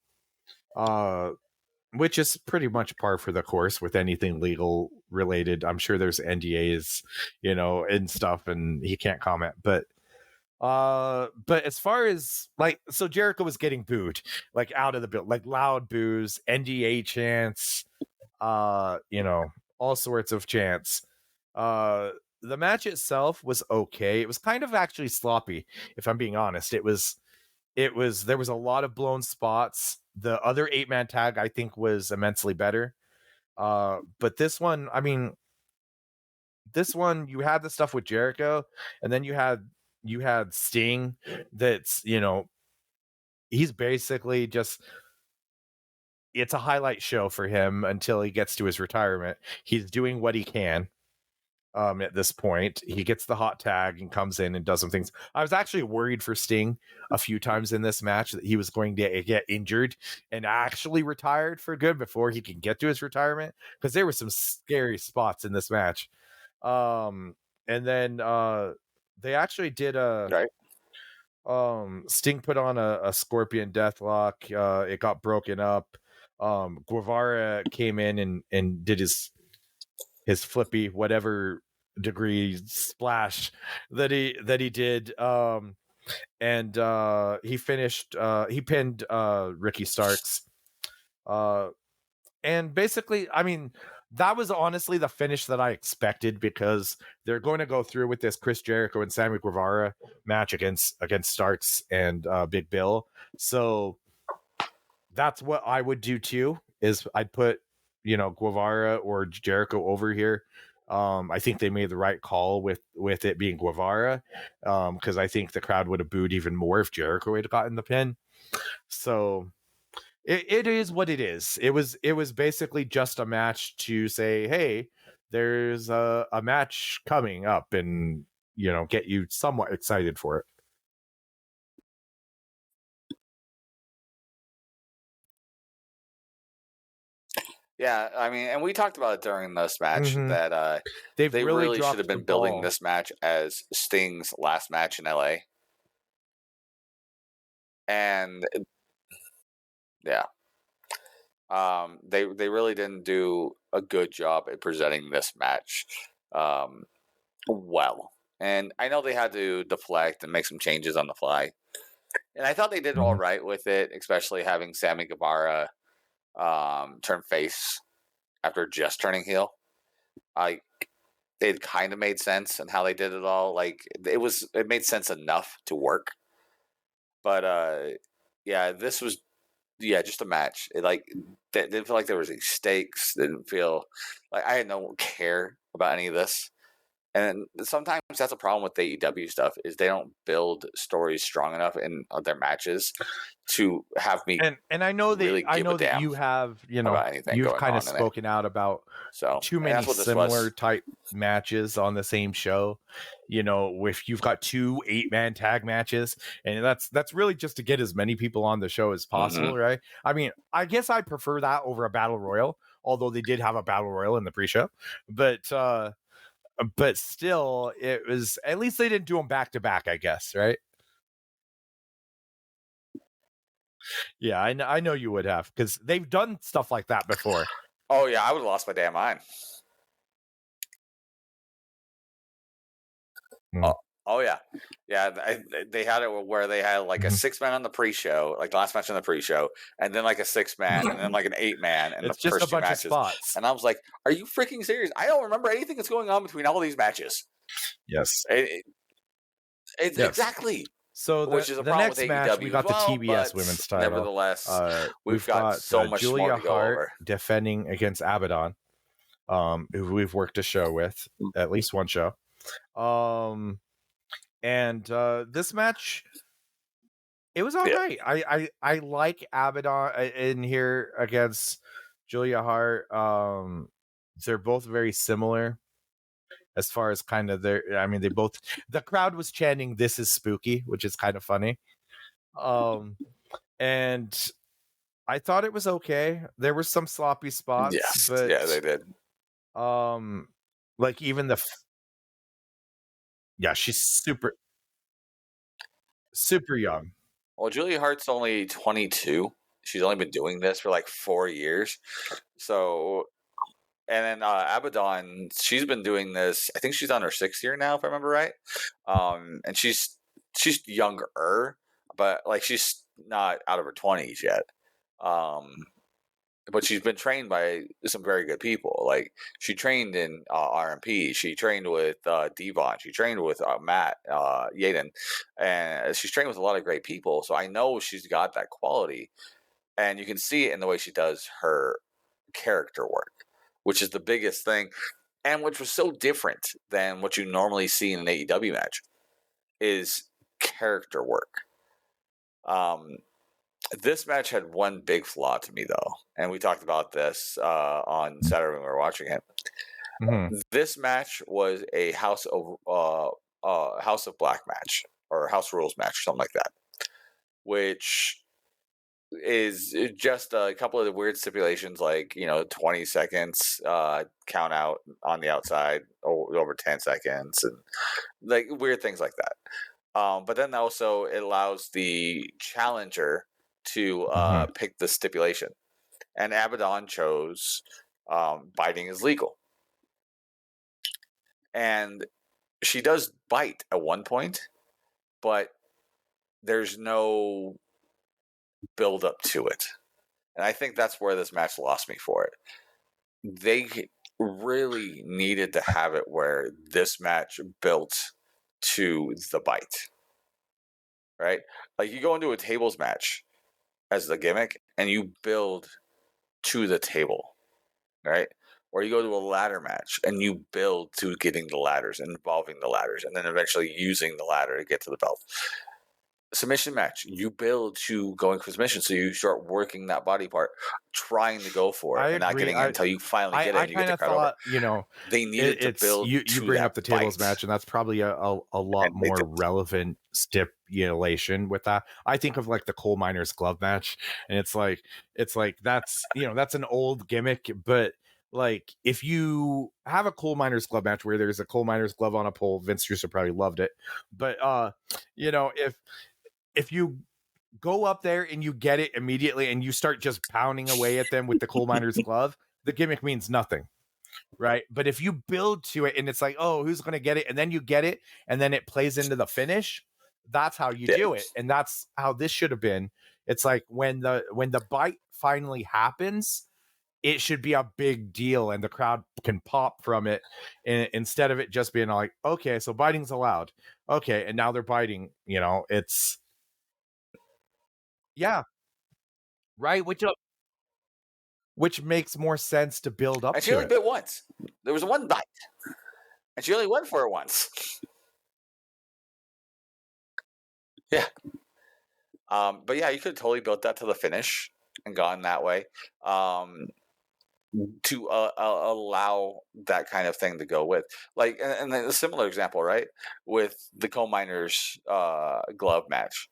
which is pretty much par for the course with anything legal related. I'm sure there's NDAs, and stuff, and he can't comment. But as far as so Jericho was getting booed, out of the build, loud boos, NDA chants, all sorts of chants. The match itself was okay. It was kind of actually sloppy, if I'm being honest. There was a lot of blown spots. The other 8-man tag, I think, was immensely better. But this one, you had the stuff with Jericho, and then you had Sting. That's he's basically just, it's a highlight show for him until he gets to his retirement. He's doing what he can. At this point, he gets the hot tag and comes in and does some things. I was actually worried for Sting a few times in this match that he was going to get injured and actually retired for good before he can get to his retirement, because there were some scary spots in this match. And then they actually did Right. Sting put on a Scorpion Deathlock. It got broken up. Guevara came in and did his flippy whatever degree splash that he did, and he finished, he pinned Ricky Starks, and basically, that was honestly the finish that I expected, because they're going to go through with this Chris Jericho and Sammy Guevara match against Starks and Big Bill. So that's what I would do too, is I'd put Guevara or Jericho over here. I think they made the right call with it being Guevara, because I think the crowd would have booed even more if Jericho had gotten the pin. So it is what it is. It was basically just a match to say, hey, there's a match coming up, and get you somewhat excited for it. Yeah, and we talked about it during this match that they really should have been building this match as Sting's last match in LA. And yeah, they really didn't do a good job at presenting this match well. And I know they had to deflect and make some changes on the fly, and I thought they did all right with it, especially having Sammy Guevara turn face after just turning heel. It kind of made sense in how they did it all. It made sense enough to work. But yeah, this was just a match. It didn't feel like there was any stakes. Didn't feel like I had no care about any of this. And sometimes that's a problem with the AEW stuff, is they don't build stories strong enough in their matches to have me. And I know that you have, you've kind of spoken out about too many similar type matches on the same show. If you've got 2 8-man tag matches, and that's really just to get as many people on the show as possible, right? I guess I prefer that over a battle royal, although they did have a battle royal in the pre-show. But still, it was, at least they didn't do them back to back, I guess, right? Yeah, I know you would have, because they've done stuff like that before. Oh yeah, I would have lost my damn mind. Oh yeah, they had it where they had like a 6-man on the pre-show, like the last match on the pre-show, and then like a 6-man, and then like an 8-man, and it's the just first a bunch 2 matches. Of spots. And I was like, "Are you freaking serious? I don't remember anything that's going on between all these matches." Yes, it's exactly. So which is a the problem next with match, we got the TBS women's title. Nevertheless, we've got so much Julia more to go Hart over. defending against Abaddon, who we've worked a show with, at least one show. And this match, it was all right. I like Abaddon in here against Julia Hart. They're both very similar. as far as kind of their. I mean, the crowd was chanting "This is spooky," which is kind of funny. And I thought it was okay. There were some sloppy spots, Yes, but yeah, they did. like even yeah, she's super young. Well, Julia Hart's only 22. She's only been doing this for like 4 years. So, and then Abaddon, she's been doing this. I think she's on her 6th year now, if I remember right. And she's younger, but like she's not out of her 20s yet. But she's been trained by some very good people. Like she trained in RMP. She trained with Devon. She trained with Matt Yaden, and she's trained with a lot of great people. So I know she's got that quality, and you can see it in the way she does her character work, which is the biggest thing, and which was so different than what you normally see in an AEW match is character work. This match had one big flaw to me, though, and we talked about this on Saturday when we were watching it. Mm-hmm. This match was a House of Black match or House Rules match, something like that, which is just a couple of the weird stipulations, like 20 seconds count out on the outside over 10 seconds, and like weird things like that. But then also it allows the challenger to pick the stipulation. And Abaddon chose biting is legal. And she does bite at one point, but there's no build up to it. And I think that's where this match lost me for it. They really needed to have it where this match built to the bite. Right? Like you go into a tables match as the gimmick and you build to the table, right? Or you go to a ladder match and you build to getting the ladders and involving the ladders and then eventually using the ladder to get to the belt. Submission match, you build to going for submission, so you start working that body part, trying to go for it, I and not agree. getting it until you finally get it I and you get kind the of crowd over. thought, They needed to it's build you to bring that up the tables bite. match, and that's probably a lot And they more did. relevant stipulation with that. I think of like the coal miner's glove match, and it's like that's that's an old gimmick, but like if you have a coal miner's glove match where there's a coal miner's glove on a pole, Vince Russo probably loved it. But if you go up there and you get it immediately and you start just pounding away at them with the coal miner's glove, the gimmick means nothing. Right. But if you build to it and it's like, oh, who's going to get it? And then you get it and then it plays into the finish. That's how you do it. And that's how this should have been. It's like when the bite finally happens, it should be a big deal and the crowd can pop from it, and instead of it just being like, okay, so biting's allowed. Okay. And now they're biting, it's, yeah. Right. Which makes more sense to build up And she to only it. bit once. There was one bite, and she only went for it once. Yeah. But yeah, you could have totally built that to the finish and gone that way to allow that kind of thing to go with. Like, and then a similar example, right, with the coal miners glove match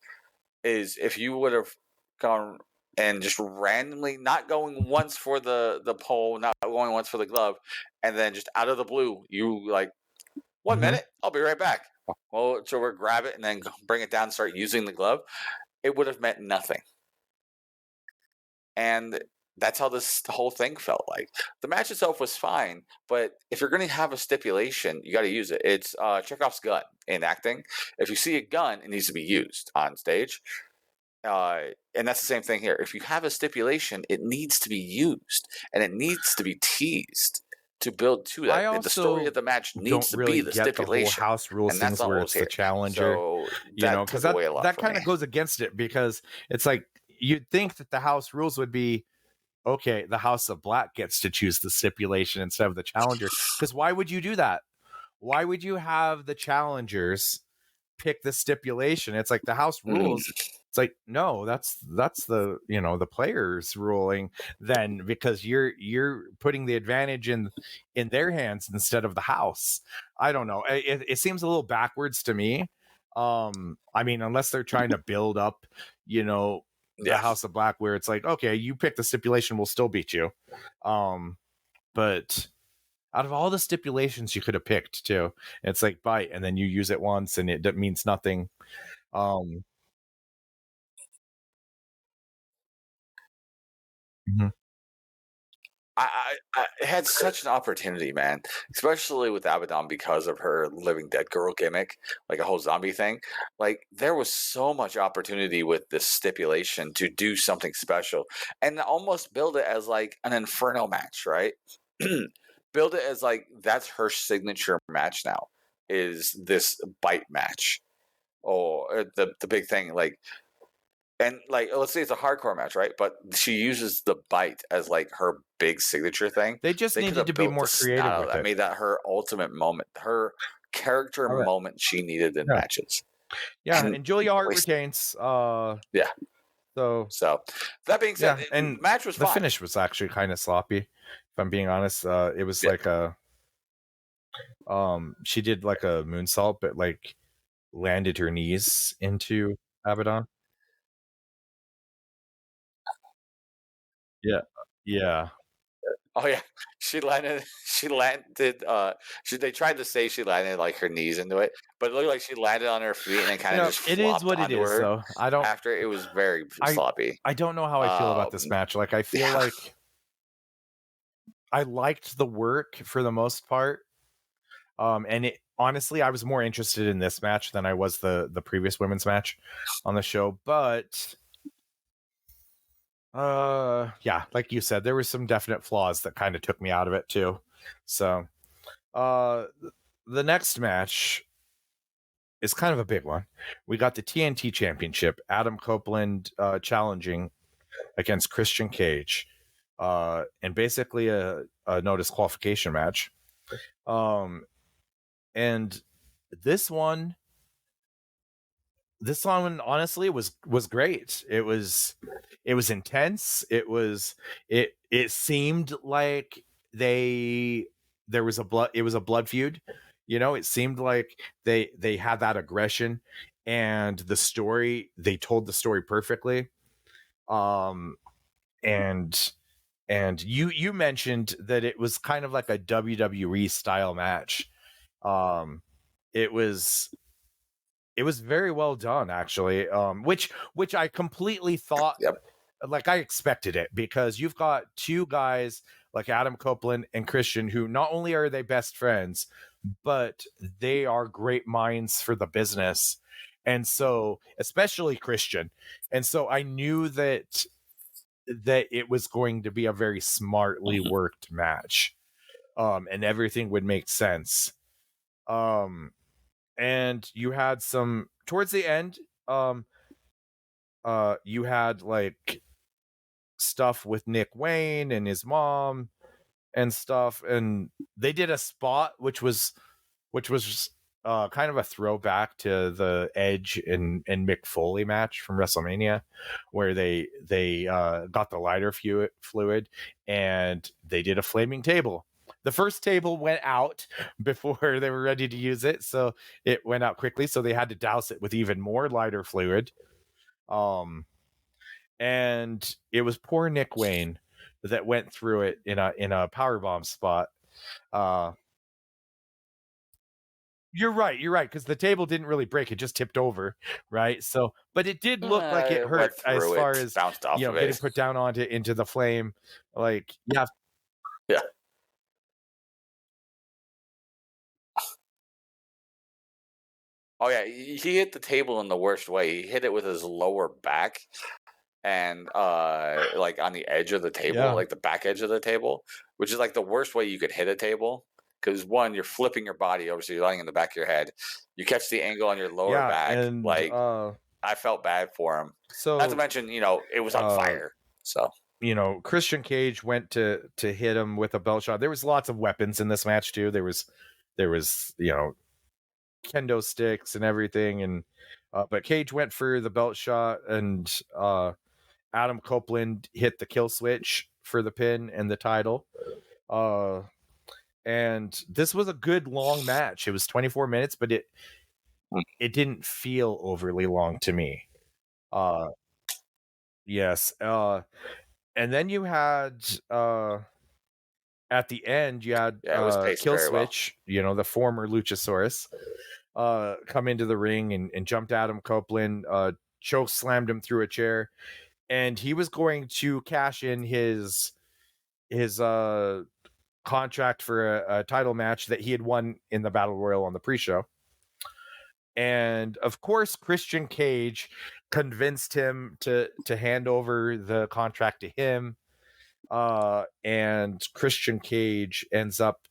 is if you would have gone and just randomly not going once for the pole, not going once for the glove, and then just out of the blue, you like 1 minute, I'll be right back. Well, so we'll grab it and then bring it down and start using the glove. It would have meant nothing. And that's how the whole thing felt like. The match itself was fine, but if you're going to have a stipulation, you got to use it. It's Chekhov's gun in acting. If you see a gun, it needs to be used on stage. And that's the same thing here. If you have a stipulation, it needs to be used and it needs to be teased to build to that. The story of the match needs to really be the get stipulation. The whole house rules and that's things where it's the challenger, so that because took away a lot that from kind me. of goes against it, because it's like you'd think that the house rules would be, okay, the House of Black gets to choose the stipulation instead of the challenger. Because why would you do that? Why would you have the challengers pick the stipulation. It's like the house rules. It's like, no, that's the, you know, the players ruling then, because you're putting the advantage in their hands instead of the house. I don't know. It seems a little backwards to me. I mean, unless they're trying to build up, you know, the House of Black, where it's like, okay, you pick the stipulation, we'll still beat you. But out of all the stipulations you could have picked too, it's like bite, and then you use it once and it means nothing. Mhm. I had such an opportunity, man, especially with Abaddon because of her Living Dead Girl gimmick, like a whole zombie thing. Like, there was so much opportunity with this stipulation to do something special and almost build it as like an Inferno match, right? Build it as like that's her signature match now, is this bite match. Or the big thing, like, and like, let's say it's a hardcore match, right? But she uses the bite as like her big signature thing. They just They could needed to have be built more this creative out with that it. made that her ultimate moment, her character All right. moment she needed in Yeah. matches. Yeah, and Julia Hart waste- retains. Yeah. So that being said, yeah, and match was the fine. finish was actually kind of sloppy, if I'm being honest. It was like a she did like a moonsault, but like landed her knees into Abaddon. Yeah. Yeah. Oh yeah, she landed. She landed. They tried to say she landed like her knees into it, but it looked like she landed on her feet and then kind You of know, just it is flopped what it onto is, her. though. I don't. After it was very I sloppy. I don't know how I feel about this match. Like, I feel yeah. like I liked the work for the most part. And it honestly, I was more interested in this match than I was the previous women's match on the show. But yeah, like you said, there were some definite flaws that kind of took me out of it too. So uh the next match is kind of a big one. We got the TNT Championship, Adam Copeland challenging against Christian Cage. And basically a no disqualification match. And this one honestly was great. It was intense. It seemed like there was a blood feud. You know, it seemed like they had that aggression, and they told the story perfectly. um and you mentioned that it was kind of like a WWE style match. um it was very well done, actually. Which I completely thought, Yep. like, I expected it, because you've got two guys like Adam Copeland and Christian, who not only are they best friends, but they are great minds for the business. And so, especially Christian. And so I knew that it was going to be a very smartly worked match. And everything would make sense. And you had some towards the end. You had like stuff with Nick Wayne and his mom and stuff, and they did a spot which was kind of a throwback to the Edge and Mick Foley match from WrestleMania, where they got the lighter fluid and they did a flaming table. The first table went out before they were ready to use it, so it went out quickly. So they had to douse it with even more lighter fluid. And it was poor Nick Wayne that went through it in a powerbomb spot. Uh, You're right. You're right, because the table didn't really break; it just tipped over, right? So, but it did look like it It went hurt, as through far it, as, bounced off of getting it. put down onto into the flame. Like, yeah, Yeah. Oh yeah, he hit the table in the worst way. He hit it with his lower back and like on the edge of the table, yeah, like the back edge of the table, which is like the worst way you could hit a table. Because one, you're flipping your body over, so you're lying in the back of your head. You catch the angle on your lower yeah, back. and Like, I felt bad for him. Not to so mention, it was on uh, fire. So Christian Cage went to hit him with a belt shot. There was lots of weapons in this match too. There was kendo sticks and everything, and but Cage went for the belt shot, and Adam Copeland hit the kill switch for the pin and the title. And this was a good long match. It was 24 minutes, but it didn't feel overly long to me. Yes. And then you had at the end, you had Yeah, it was paced Kill very well. Switch, the former Luchasaurus, come into the ring and jumped Adam Copeland, choke slammed him through a chair, and he was going to cash in his contract for a title match that he had won in the Battle Royal on the pre-show. And of course, Christian Cage convinced him to hand over the contract to him. And Christian Cage ends up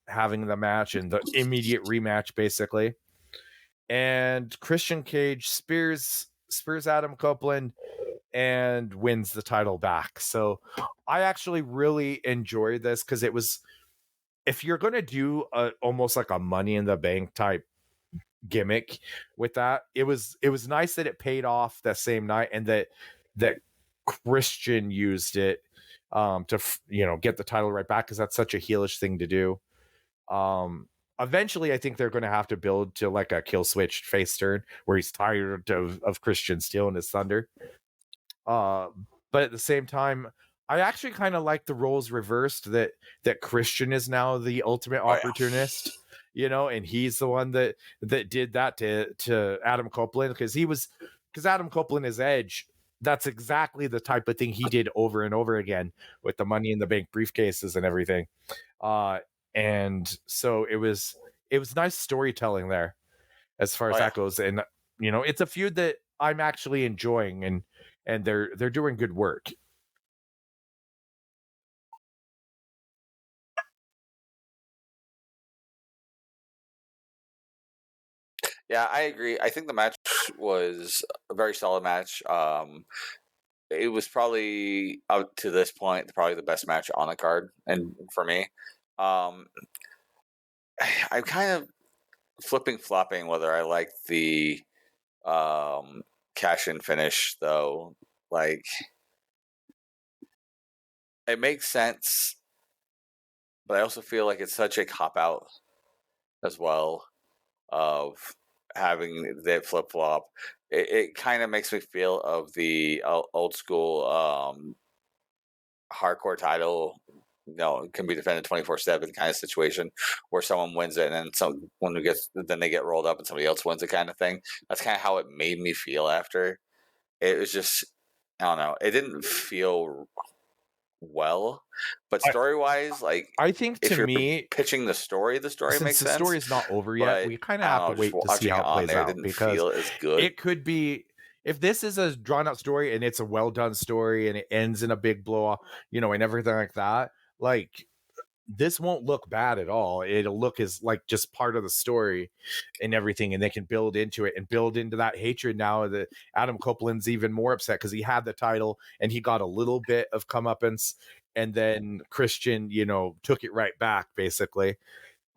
having the match and the immediate rematch, basically. And Christian Cage spears Adam Copeland and wins the title back. So I actually really enjoyed this because it was, if you're going to do almost like a Money in the Bank type gimmick with that, it was nice that it paid off that same night, and that Christian used it to get the title right back, because that's such a heelish thing to do. Eventually I think they're going to have to build to like a kill switch face turn where he's tired of Christian stealing his thunder. But at the same time, I actually kind of like the roles reversed, that Christian is now the ultimate opportunist, and he's the one that did that to Adam Copeland, because Adam Copeland is Edge. That's exactly the type of thing he did over and over again with the Money in the Bank briefcases and everything. And so it was nice storytelling there as far as that goes. And it's a feud that I'm actually enjoying, and they're doing good work. Yeah, I agree. I think the match was a very solid match. It was probably, up to this point, probably the best match on the card, and for me, I'm kind of flopping whether I like the cash in finish, though. Like, it makes sense, but I also feel like it's such a cop out as well of having that flip flop. It kind of makes me feel of the old school hardcore title. It can be defended 24/7 kind of situation where someone wins it and then someone who gets, then they get rolled up and somebody else wins it kind of thing. That's kind of how it made me feel after. It was just, I don't know. It didn't feel well, but story wise, like, I think if to you're me, pitching the story since makes the sense. story is not over yet, But we kind of I have don't to know, just wait to see watching how it it on plays there, it out, didn't because feel as good. it could be, if this is a drawn out story and it's a well done story and it ends in a big blow off, and everything like that, like, this won't look bad at all. It'll look as like just part of the story and everything, and they can build into it and build into that hatred. Now that Adam Copeland's even more upset because he had the title and he got a little bit of comeuppance, and then Christian, took it right back basically.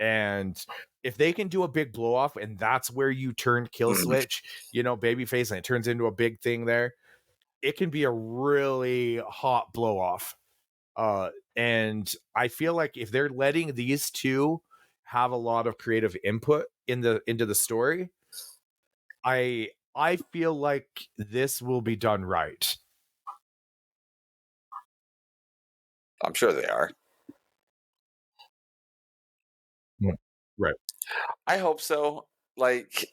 And if they can do a big blow off, and that's where you turn kill switch, babyface, and it turns into a big thing there, it can be a really hot blow off. And I feel like if they're letting these two have a lot of creative input into the story, I feel like this will be done right. I'm sure they are. Right. I hope so. Like,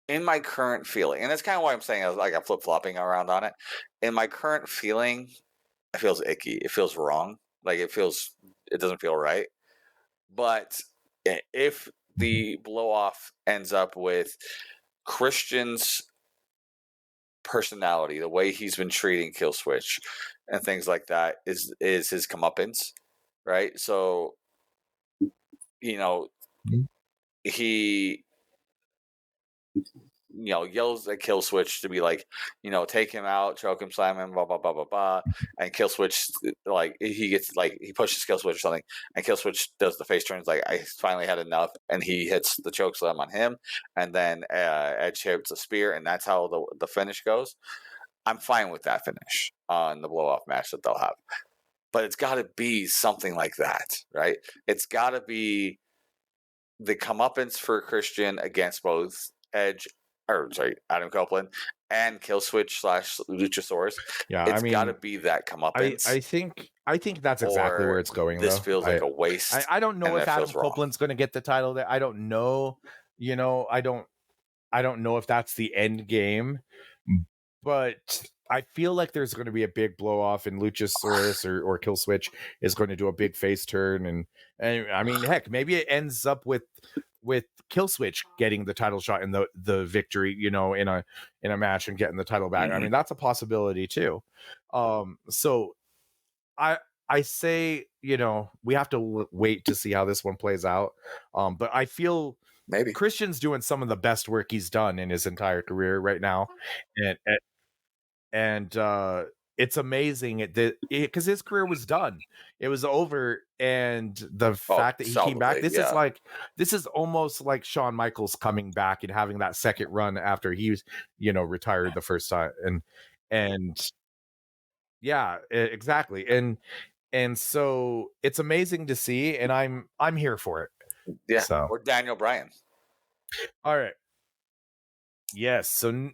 in my current feeling, and that's kind of why I'm saying I'm flip flopping around on it. In my current feeling, it feels icky. It feels wrong. Like, it doesn't feel right. But if the blow off ends up with Christian's personality, the way he's been treating Kill Switch and things like that, is his comeuppance, right? So, he yells at Kill Switch to be like, take him out, choke him, slam him, blah blah blah blah blah. And Kill Switch, like, he pushes Kill Switch or something, and Kill Switch does the face turns like, I finally had enough, and he hits the choke slam on him, and then Edge hits a spear, and that's how the finish goes. I'm fine with that finish on the blow off match that they'll have, but it's got to be something like that, right? It's got to be the comeuppance for Christian against both Adam Copeland and Killswitch / Luchasaurus. Yeah, It's got to be that comeuppance. I think that's exactly where it's going. This though. feels like a waste. I don't know if Adam Copeland's going to get the title there. I don't know. I don't know if that's the end game, but I feel like there's going to be a big blow off, and Luchasaurus or Killswitch is going to do a big face turn, and I mean, heck, maybe it ends up with Killswitch getting the title shot and the victory, in a match and getting the title back. Mm-hmm. I mean, that's a possibility too. So I say, we have to wait to see how this one plays out. But I feel maybe Christian's doing some of the best work he's done in his entire career right now, and it's amazing because his career was done. It was over, and the fact that he came back, this is almost like Shawn Michaels coming back and having that second run after he was, retired the first time, and yeah, exactly, and so it's amazing to see, and I'm here for it. Yeah, so. Or Daniel Bryan. All right. Yes. So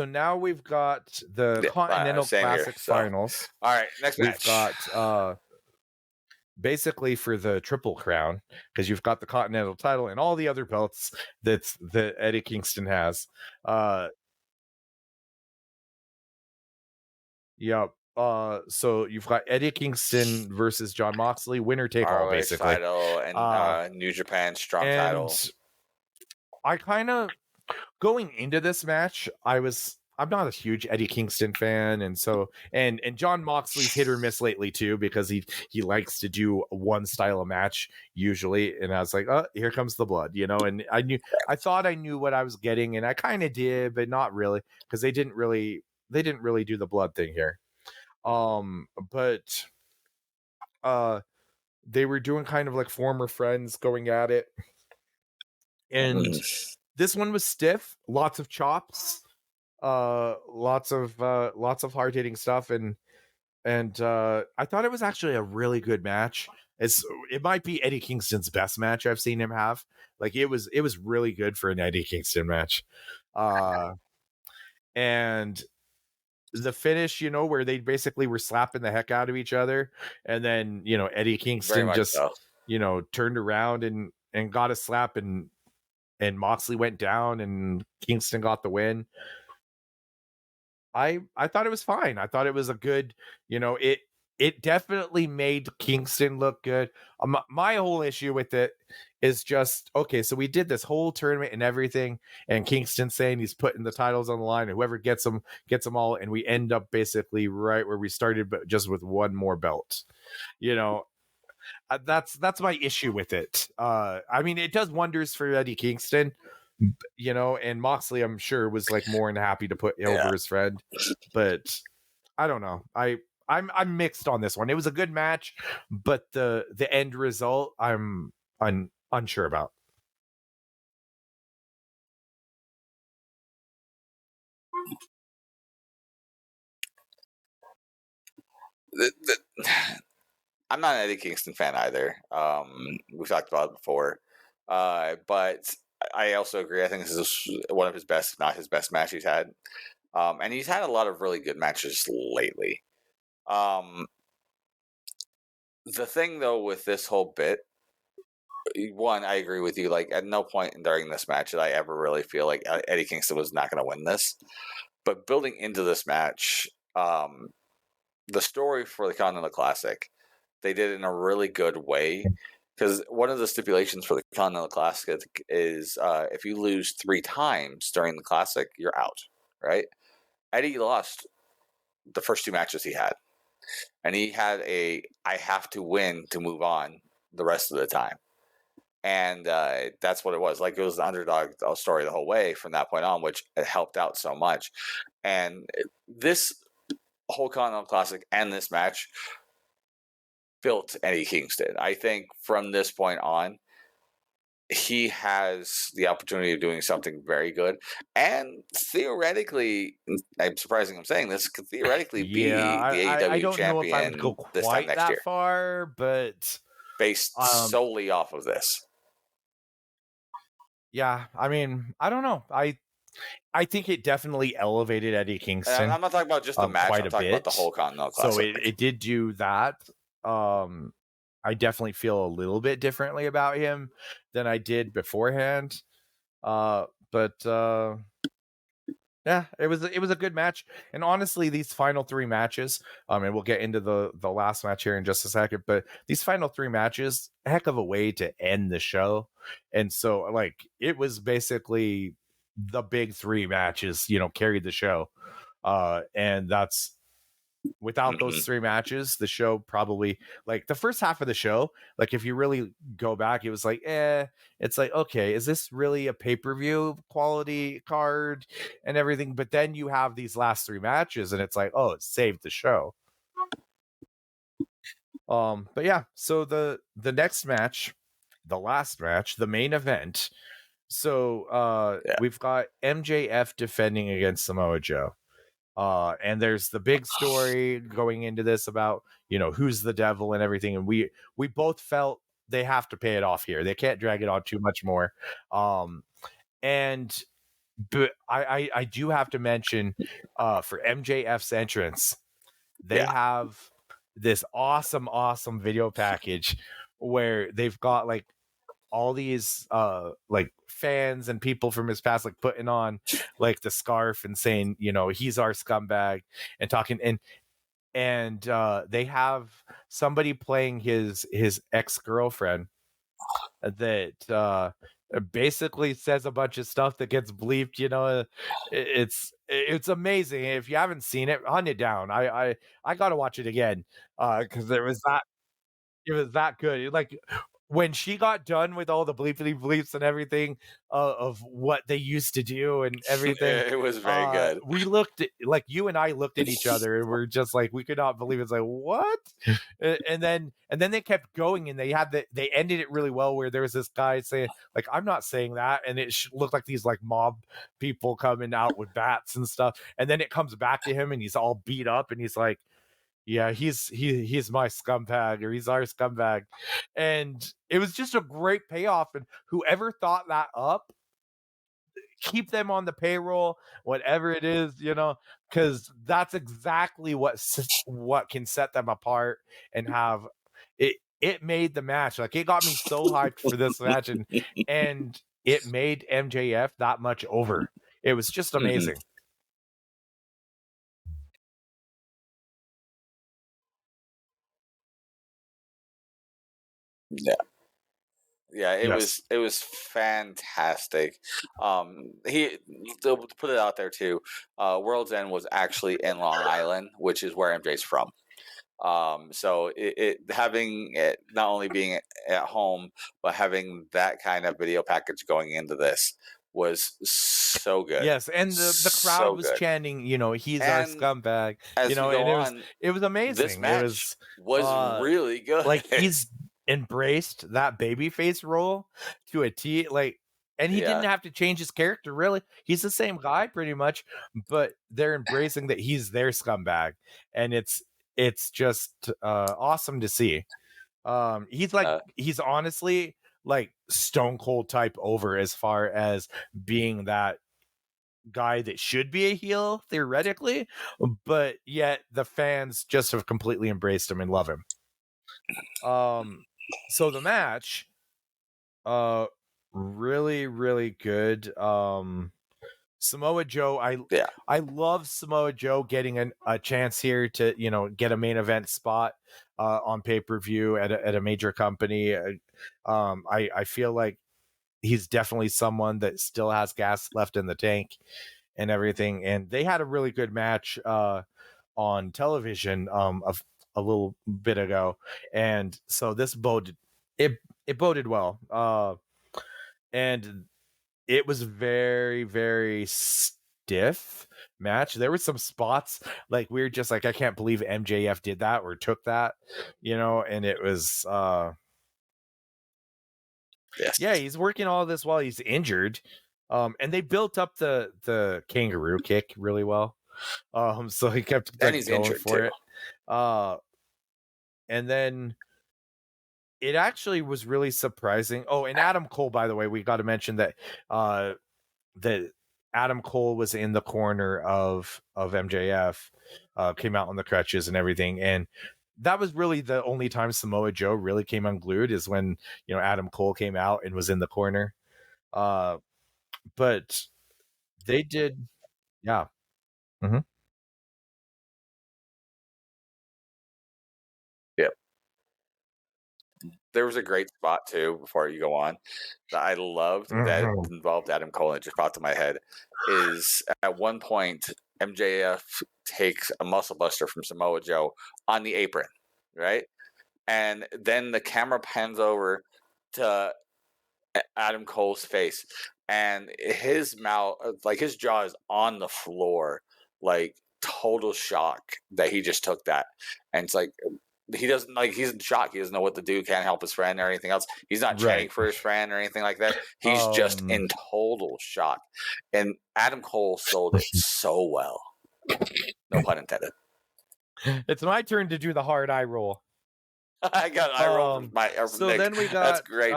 now we've got the Continental Classic Finals. All right, next match. We've got basically for the Triple Crown, because you've got the Continental title and all the other belts that Eddie Kingston has. Yep. So you've got Eddie Kingston versus Jon Moxley, winner take all, basically. Title and New Japan Strong title. I kind of, going into this match, I'm not a huge Eddie Kingston fan, and so and Jon Moxley's hit or miss lately too, because he likes to do one style of match usually, and I was like, oh, here comes the blood, and I thought I knew what I was getting, and I kind of did, but not really, because they didn't really do the blood thing here. But they were doing kind of like former friends going at it, and this one was stiff, lots of chops, lots of hard-hitting stuff, and I thought it was actually a really good match. It might be Eddie Kingston's best match I've seen him have. Like, it was really good for an Eddie Kingston match. And the finish, where they basically were slapping the heck out of each other, and then Eddie Kingston just turned around and got a slap, and Moxley went down, and Kingston got the win. I thought it was fine. I thought it was a good, it definitely made Kingston look good. My whole issue with it is just, okay, so we did this whole tournament and everything, and Kingston saying he's putting the titles on the line, and whoever gets them all, and we end up basically right where we started, but just with one more belt. That's my issue with it. I mean, it does wonders for Eddie Kingston, and Moxley, I'm sure, was like more than happy to put over his friend, but I don't know. I'm mixed on this one. It was a good match, but the end result, I'm unsure about. I'm not an Eddie Kingston fan either. We've talked about it before, but I also agree. I think this is one of his best, if not his best match he's had. And he's had a lot of really good matches lately. The thing, though, with this whole bit, one, I agree with you. Like, at no point during this match did I ever really feel like Eddie Kingston was not going to win this. But building into this match, the story for the Continental Classic, they did it in a really good way. Because one of the stipulations for the Continental Classic is if you lose 3 times during the Classic, you're out, right? Eddie lost the first 2 matches he had. And he had I have to win to move on the rest of the time. And that's what it was. Like, it was the underdog story the whole way from that point on, which it helped out so much. And this whole Continental Classic and this match built Eddie Kingston. I think from this point on, he has the opportunity of doing something very good, and theoretically, I'm surprising I'm saying this, could theoretically Yeah, be the I AEW don't know if I would go champion this time quite next that year, far, but based um, solely off of this. yeah, I mean, I don't know. I think it definitely elevated Eddie And Kingston I'm not talking about just the match; quite I'm a talking about the bit. whole Continental So Classic. it did do that. I definitely feel a little bit differently about him than I did beforehand. But yeah, it was a good match. And honestly, these final three matches, and we'll get into the last match here in just a second, but these final three matches, a heck of a way to end the show. And so like it was basically the big three matches, carried the show. And that's without those Mm-hmm. three matches, the show probably, like the first half of the show, like if you really go back, it was like, it's like, okay, is this really a pay-per-view quality card and everything? But then you have these last three matches and it's like, oh, it saved the show. But yeah, so the next match, the last match, the main event. So Yeah. we've got MJF defending against Samoa Joe. And there's the big story going into this about, who's the devil and everything. And we both felt they have to pay it off here. They can't drag it on too much more. And but I do have to mention for MJF's entrance, they Yeah. have this awesome video package where they've got like all these like fans and people from his past like putting on like the scarf and saying, he's our scumbag, and talking, and they have somebody playing his ex-girlfriend that basically says a bunch of stuff that gets bleeped. It's amazing. If you haven't seen it, hunt it down. I gotta watch it again because it was that good. Like when she got done with all the bleepity bleeps and everything of what they used to do and everything, It was very good. we looked at, like you and I looked at each other and we're just like, we could not believe it. It's like, what? And then they kept going and they ended it really well where there was this guy saying like, I'm not saying that, and it looked like these like mob people coming out with bats and stuff, and then it comes back to him and he's all beat up and he's like, yeah, he's my scumbag, or he's our scumbag. And it was just a great payoff. And whoever thought that up, keep them on the payroll, whatever it is, because that's exactly what can set them apart and have it. It made the match, like it got me so hyped for this match, and it made MJF that much over. It was just amazing. Yeah. Yeah, Yes. it was fantastic. He to put it out there too. World's End was actually in Long Island, which is where MJ's from. So it having it not only being at home, but having that kind of video package going into this was so good, Yes, and the crowd so was good. chanting, he's our And scumbag, as we and go on, it was this amazing. It match was was really good. like he's embraced that babyface role to a T, like, and he didn't Yeah. have to change his character really. He's the same guy pretty much, but they're embracing that he's their scumbag, and it's just awesome to see. He's honestly like stone cold type over as far as being that guy that should be a heel theoretically, but yet the fans just have completely embraced him and love him. So the match, uh, really good. Samoa Joe, Yeah. I love Samoa Joe getting a chance here to get a main event spot on pay-per-view at a major company. I feel like he's definitely someone that still has gas left in the tank and everything. And they had a really good match on television of a little bit ago, and so this boded it boded well. And it was very, very stiff match. There were some spots like we were just like, I can't believe MJF did that or took that, and it was Yes. yeah, he's working all this while he's injured. And they built up the kangaroo kick really well. So he kept And like he's going injured for too. it. And then it actually was really surprising. Oh, and Adam Cole, by the way, we got to mention that that Adam Cole was in the corner of MJF, came out on the crutches and everything, and that was really the only time Samoa Joe really came unglued is when Adam Cole came out and was in the corner. But they did, yeah. Mm-hmm. Yep. There was a great spot too, before you go on, that I loved that Mm-hmm. involved Adam Cole, and it just popped to my head, is at one point MJF takes a muscle buster from Samoa Joe on the apron, right? And then the camera pans over to Adam Cole's face, and his mouth, like his jaw, is on the floor, like total shock that he just took that. And it's like he doesn't, like, he's in shock. He doesn't know what to do. Can't help his friend or anything else. He's not Right. chanting for his friend or anything like that. He's just in total shock. And Adam Cole sold it so well. No pun intended. It's my turn to do the hard eye roll. I rolled my so Nick. then we got That's great.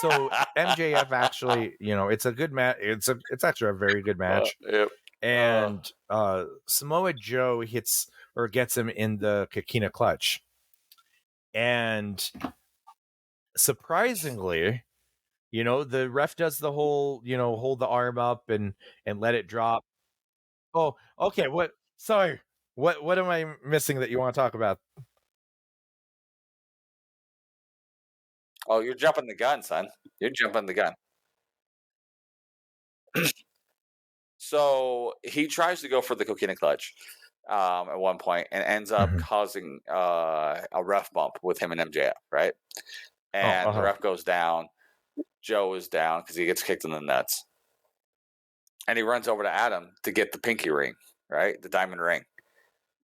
so MJF actually, it's a good match. It's actually a very good match. Yep. And Samoa Joe hits or gets him in the Coquina clutch. And surprisingly, the ref does the whole, hold the arm up and let it drop. Oh, okay. Sorry. What am I missing that you want to talk about? Oh, you're jumping the gun, son. You're jumping the gun. So he tries to go for the coquina clutch at one point and ends up causing a ref bump with him and MJF, right? And the ref goes down. Joe is down because he gets kicked in the nuts. And he runs over to Adam to get the pinky ring, right? The diamond ring.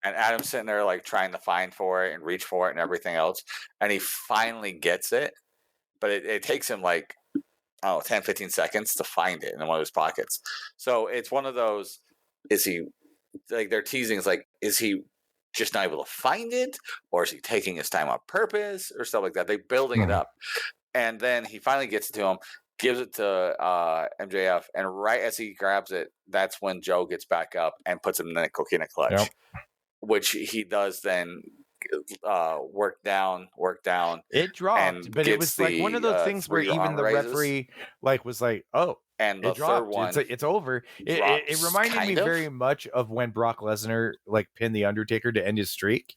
And Adam's sitting there like trying to find for it and reach for it and everything else. And he finally gets it. But it takes him like, 10, 15 seconds to find it in one of his pockets. So it's one of those, is he, like, they're teasing, it's like, is he just not able to find it? Or is he taking his time on purpose? Or stuff like that. They're building it up. And then he finally gets it to him, gives it to MJF, and right as he grabs it, that's when Joe gets back up and puts him in the coquina clutch, which he does then work down. It dropped, but it was like one of those things where even the referee was like, "Oh, and the it dropped. third one, it's over." It reminded me very much of when Brock Lesnar pinned the Undertaker to end his streak.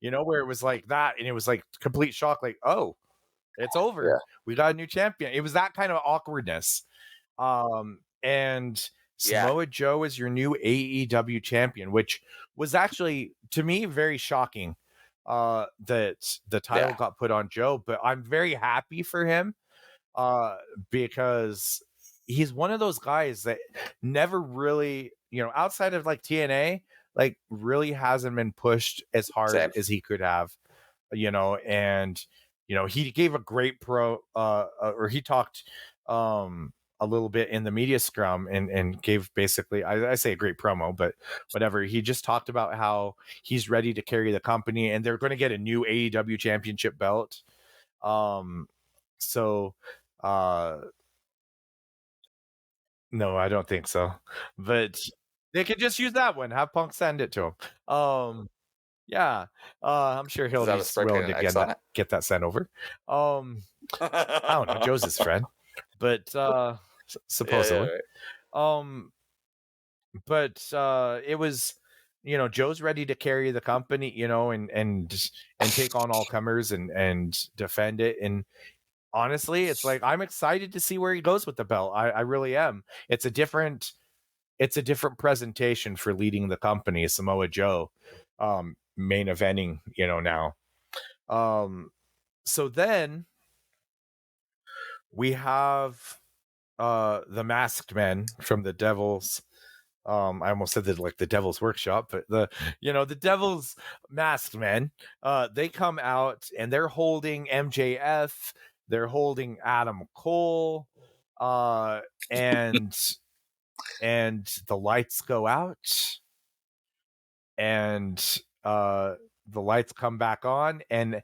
Where it was like that, and it was like complete shock, like, "Oh, it's over. Yeah. We got a new champion." It was that kind of awkwardness. And Samoa Joe is your new AEW champion, which was actually, to me, very shocking that the title got put on Joe. But I'm very happy for him because he's one of those guys that never really, outside of TNA, really hasn't been pushed as hard as he could have, and he gave a great or he talked a little bit in the media scrum and gave basically, I say a great promo, but whatever. He just talked about how he's ready to carry the company and they're going to get a new AEW championship belt. So no, I don't think so, but they could just use that one. Have Punk send it to him. Yeah, I'm sure he'll be willing to get that sent over. I don't know. Joe's his friend, but supposedly. But it was, Joe's ready to carry the company, and take on all comers and defend it. And honestly, it's like I'm excited to see where he goes with the belt. I really am. It's a different presentation for leading the company, Samoa Joe. Main eventing, now. So then we have the Masked Men from the Devil's. I almost said that like the Devil's Workshop, but the Devil's Masked Men. They come out and they're holding MJF. They're holding Adam Cole, and the lights go out, and the lights come back on, and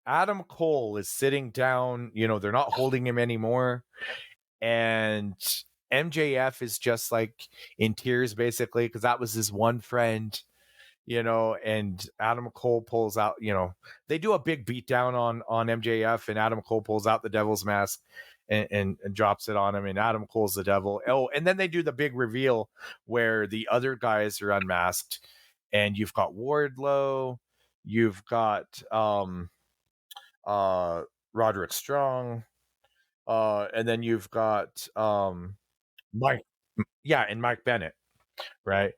Adam Cole is sitting down. They're not holding him anymore, and MJF is just like in tears basically because that was his one friend, and Adam Cole pulls out, they do a big beatdown on MJF, and Adam Cole pulls out the devil's mask and drops it on him, and Adam Cole's the devil. Oh, and then they do the big reveal where the other guys are unmasked, and you've got Wardlow, you've got Roderick Strong, and then you've got Mike, and Mike Bennett, right?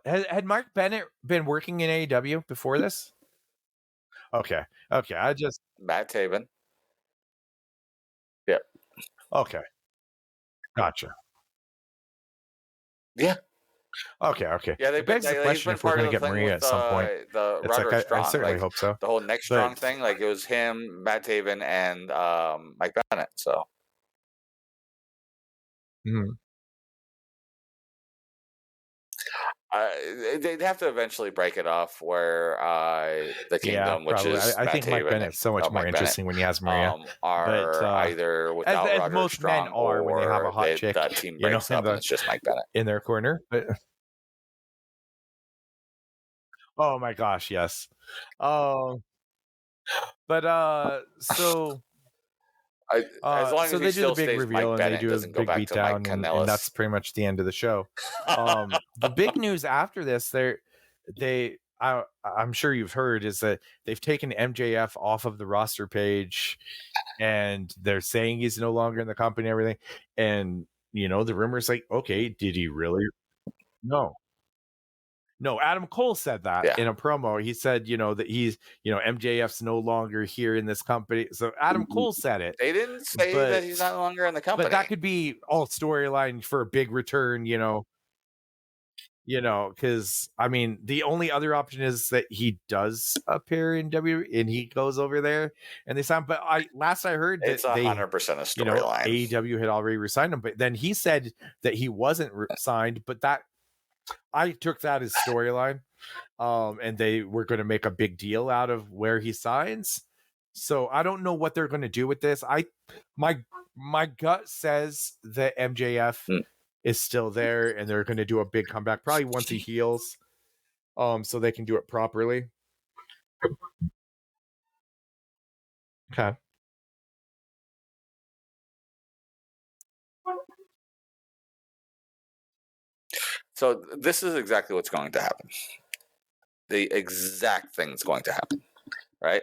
Had Mike Bennett been working in AEW before this? Okay, I just Matt Taven. Yep. okay, gotcha. Yeah. Okay. Yeah, It begs the he's question been if we're part going of to the get thing Maria with at some point. the It's Roderick like I Strong, certainly like hope so. the whole neck strong But thing. Like it was him, Matt Taven, and Mike Bennett. So mhm. they'd have to eventually break it off where the Yeah, Kingdom, which probably. is I Matt think Mike Taven and Bennett's so much more Mike Bennett, interesting when he has Maria. But are either without as Roderick most men Strong are when they have a or hot chick, that team breaks in up and it's just Mike Bennett. in their corner. But oh my gosh, yes. Um, but so As long so as he they do the still big stays reveal Mike and they Bennett, do a doesn't go big back to Mike beatdown, and that's Kanellis. pretty much the end of the show. The big news after this, I'm sure you've heard, is that they've taken MJF off of the roster page, and they're saying he's no longer in the company and everything. And the rumor's like, okay, did he really? No. No, Adam Cole said that Yeah. in a promo. He said, that he's, MJF's no longer here in this company. So Adam Cole said it, They didn't say that but he's not longer in the company. that could be all storyline for a big return, because I mean, the only other option is that he does appear in W and he goes over there and they sign. But last I heard that It's 100% a storyline. AEW had already resigned him, but then he said that he wasn't signed. But that I took that as storyline, and they were going to make a big deal out of where he signs. So I don't know what they're going to do with this. My gut says that MJF is still there, and they're going to do a big comeback probably once he heals, so they can do it properly. Okay. So this is exactly what's going to happen. The exact thing that's going to happen, right?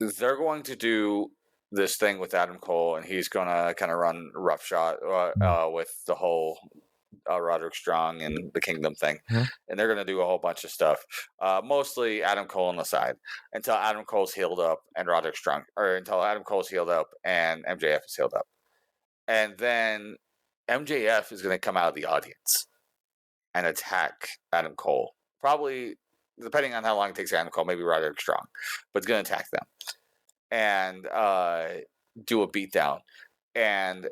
They're going to do this thing with Adam Cole, and he's going to kind of run roughshod with the whole Roderick Strong and the Kingdom thing. Mhm. And they're going to do a whole bunch of stuff, mostly Adam Cole on the side, until Adam Cole's healed up and Roderick Strong, or until Adam Cole's healed up and MJF is healed up. And then MJF is going to come out of the audience and attack Adam Cole. Probably, depending on how long it takes Adam Cole, maybe Roderick Strong, but it's going to attack them and do a beatdown. And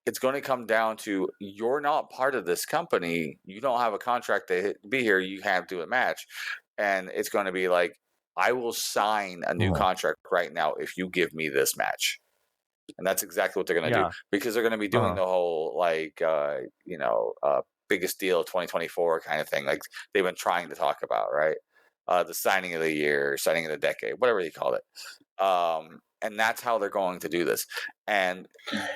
it's going to come down to, you're not part of this company. You don't have a contract to be here. You have to do a match. And it's going to be like, I will sign a new contract right now if you give me this match. And that's exactly what they're going to do, because they're going to be doing the whole biggest deal 2024 kind of thing, like they've been trying to talk about, right? The signing of the year, signing of the decade, whatever they call it. And that's how they're going to do this. And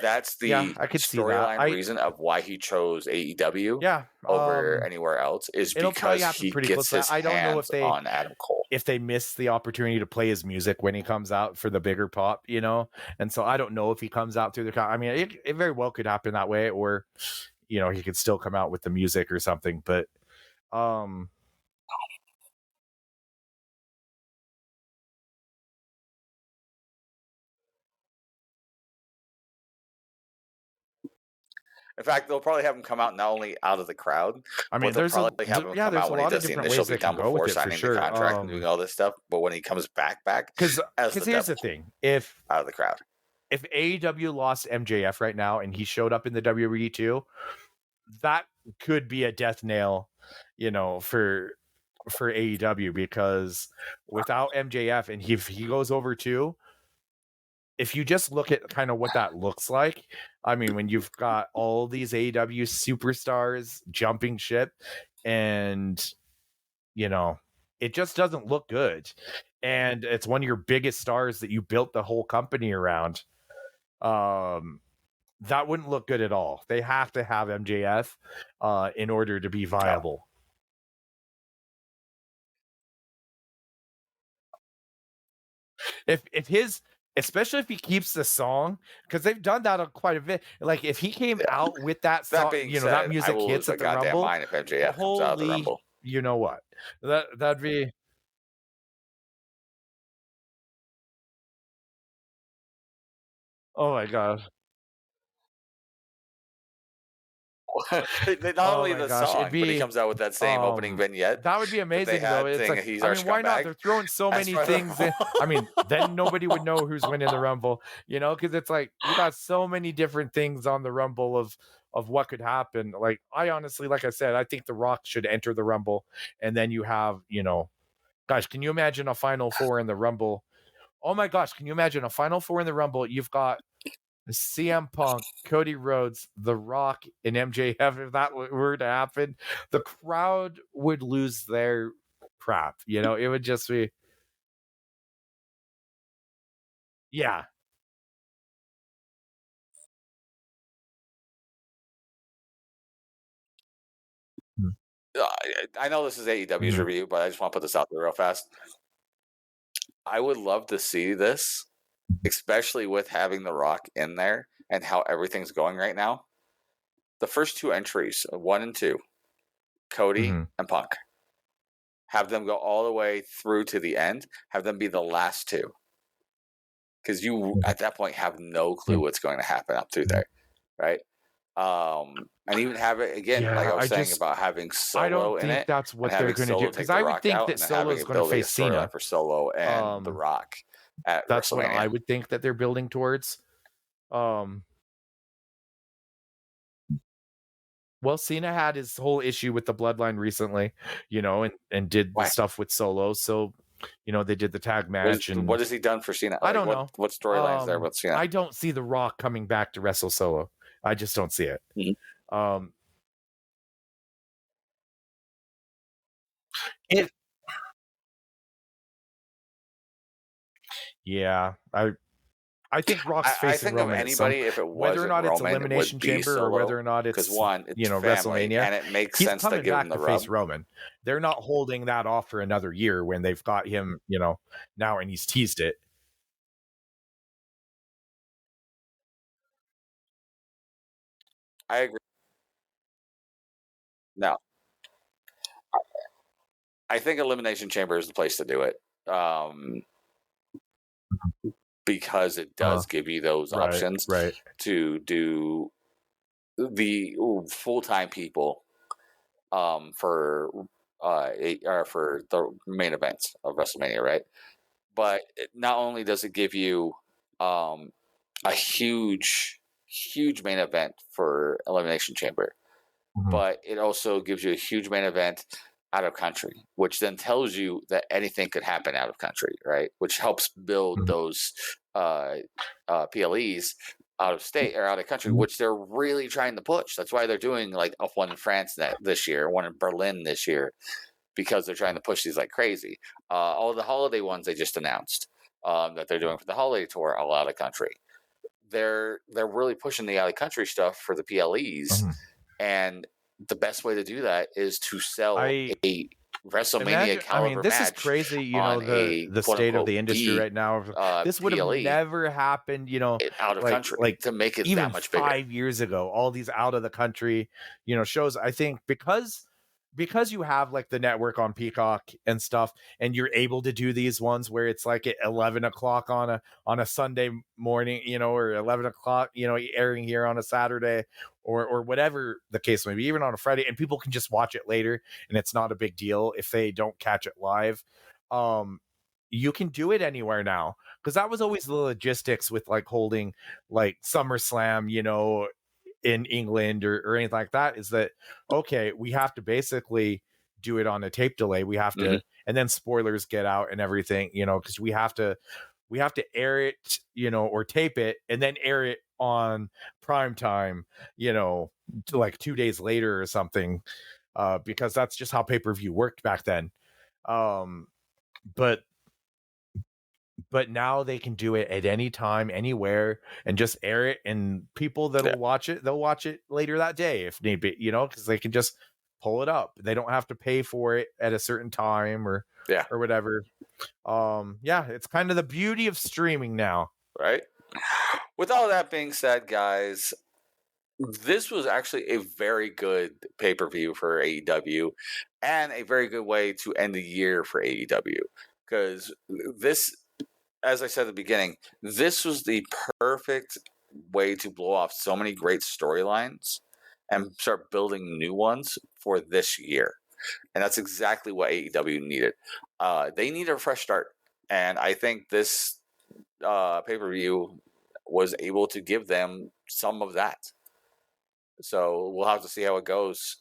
that's the storyline reason of why he chose AEW over anywhere else, is because he gets his hands on Adam Cole. If they miss the opportunity to play his music when he comes out for the bigger pop, and so I don't know if he comes out through I mean, it very well could happen that way, or he could still come out with the music or something. But In fact, they'll probably have him come out not only out of the crowd, I but mean, they'll probably have him come there's out a when he lot of does the different initial ways they can beatdown go with before it for signing the sure. contract and doing all this stuff. But when he comes back Because as the here's devil the thing: if out of the crowd, AEW lost MJF right now and he showed up in the WWE too, that could be a death nail, for AEW, because without MJF and if he goes over too, if you just look at kind of what that looks like, I mean, when you've got all these AEW superstars jumping ship, and it just doesn't look good. And it's one of your biggest stars that you built the whole company around. That wouldn't look good at all. They have to have MJF in order to be viable. If his, especially if he keeps the song, because they've done that on quite a bit. Like if he came out with that that song, being that said, I music will hits lose my at the goddamn Rumble. mind if MJF comes out of the Holy, Rumble. you know what? That'd be. Oh my god. Not Oh only my the gosh, it'd song, but he be comes out with that same opening vignette that would be that they amazing though. had It's saying like, he's I our mean, why not? scumbag They're throwing so as many part of the things in. I mean, then nobody would know who's winning the Rumble, because it's like you got so many different things on the Rumble of what could happen. Like I honestly, like I said, I think The Rock should enter the Rumble, and then you have, gosh, can you imagine a Final Four in the Rumble? Oh my gosh, can you imagine a Final Four in the Rumble? You've got CM Punk, Cody Rhodes, The Rock, and MJF. If that were to happen, the crowd would lose their crap. It would just be, yeah. Mm. I know this is AEW's Mhm. review, but I just want to put this out there real fast. I would love to see this, especially with having The Rock in there and how everything's going right now. The first two entries, 1 and 2, Cody Mhm. and Punk, have them go all the way through to the end, have them be the last two. Because you, at that point, have no clue what's going to happen up through there, right? And even have it again, like Yeah, I was saying about having I Solo don't in think it that's and what they're having going to do, Solo because take The I would Rock think out that and then having Solo's it going to building a face storyline Cena. for Solo and The Rock at That's what I WrestleMania. would think that they're building towards. Um, well, Cena had his whole issue with the bloodline recently, and did the Why? stuff with Solo. So, they did the tag match, What and has he done for Cena? I Like don't know. what storyline is there with Cena? I don't see The Rock coming back to wrestle Solo. I just don't see it. Mhm. Um, it yeah, I think Rock's I facing think of Roman at some, anybody, if it whether or wasn't not it's Roman, it would Elimination be Chamber or whether Solo. or not Because it's one, it's family, WrestleMania. and it makes He's sense to coming give him back the to face rub. Roman. They're not holding that off for another year when they've got him, now, and he's teased it. I agree. No, I think Elimination Chamber is the place to do it. Because it Uh, does give you those right, options right. to do the full-time people for for the main events of WrestleMania, right? But not only does it give you a huge main event for Elimination Chamber, Mhm. but it also gives you a huge main event out of country, which then tells you that anything could happen out of country, right? Which helps build Mhm. those PLEs out of state or out of country, which they're really trying to push. That's why they're doing like one in France this year, one in Berlin this year, because they're trying to push these like crazy. All the holiday ones they just announced that they're doing for the holiday tour all out of country. They're really pushing the out of country stuff for the PLEs, Mhm. and the best way to do that is to sell I a WrestleMania imagine. I mean, caliber this is match crazy. on a The quote state of unquote the industry B right now. This would have PLE never happened. out of country Like to make it even that much bigger. 5 years ago. All these out of the country, shows. I think because because you have like the network on Peacock and stuff, and you're able to do these ones where it's like at 11 o'clock on a Sunday morning, or 11 o'clock, airing here on a Saturday, or whatever the case may be, even on a Friday, and people can just watch it later, and it's not a big deal if they don't catch it live. You can do it anywhere now, because that was always the logistics with like holding like SummerSlam, in England or anything like that, is that, okay, we have to basically do it on a tape delay. We have to, and then spoilers get out and everything, because we have to air it, or tape it and then air it on prime time, like 2 days later or something, because that's just how pay-per-view worked back then. But now they can do it at any time, anywhere, and just air it, and people that'll watch it, they'll watch it later that day if need be, because they can just pull it up. They don't have to pay for it at a certain time or whatever. It's kind of the beauty of streaming now. Right? With all that being said, guys, this was actually a very good pay-per-view for AEW and a very good way to end the year for AEW, because this, as I said at the beginning, this was the perfect way to blow off so many great storylines and start building new ones for this year. And that's exactly what AEW needed. They need a fresh start. And I think this pay-per-view was able to give them some of that. So we'll have to see how it goes.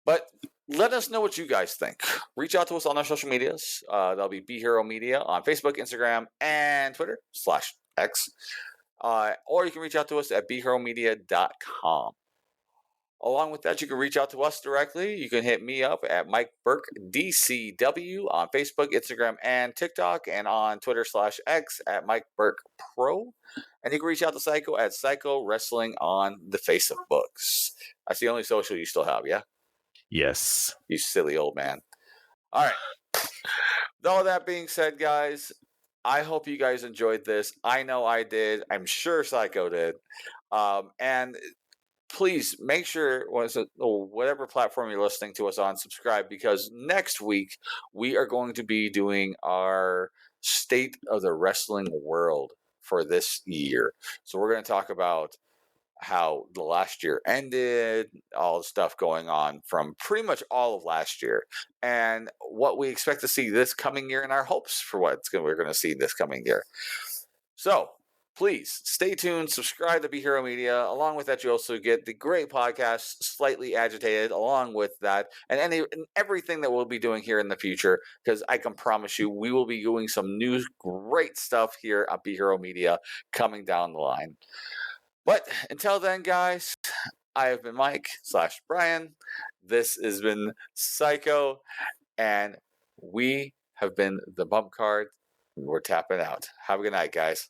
But let us know what you guys think. Reach out to us on our social medias. That'll be Be Hero Media on Facebook, Instagram, and Twitter /X. Or you can reach out to us at BeHeroMedia.com. Along with that, you can reach out to us directly. You can hit me up at Mike Burke DCW on Facebook, Instagram, and TikTok, and on Twitter /X at Mike Burke Pro. And you can reach out to Psycho at Psycho Wrestling on the Facebooks. That's the only social you still have, yeah? Yes. You silly old man. All right. With all that being said, guys, I hope you guys enjoyed this. I know I did. I'm sure Psycho did. And please make sure, whatever platform you're listening to us on, subscribe, because next week we are going to be doing our State of the Wrestling World for this year. So we're going to talk about how the last year ended, all the stuff going on from pretty much all of last year, and what we expect to see this coming year and our hopes for we're going to see this coming year. So please stay tuned, subscribe to Be Hero Media. Along with that, you also get the great podcast, Slightly Agitated, along with that, and everything that we'll be doing here in the future, because I can promise you we will be doing some new great stuff here at Be Hero Media coming down the line. But until then, guys, I have been Mike /Brian. This has been Psycho, and we have been the Bump Card. We're tapping out. Have a good night, guys.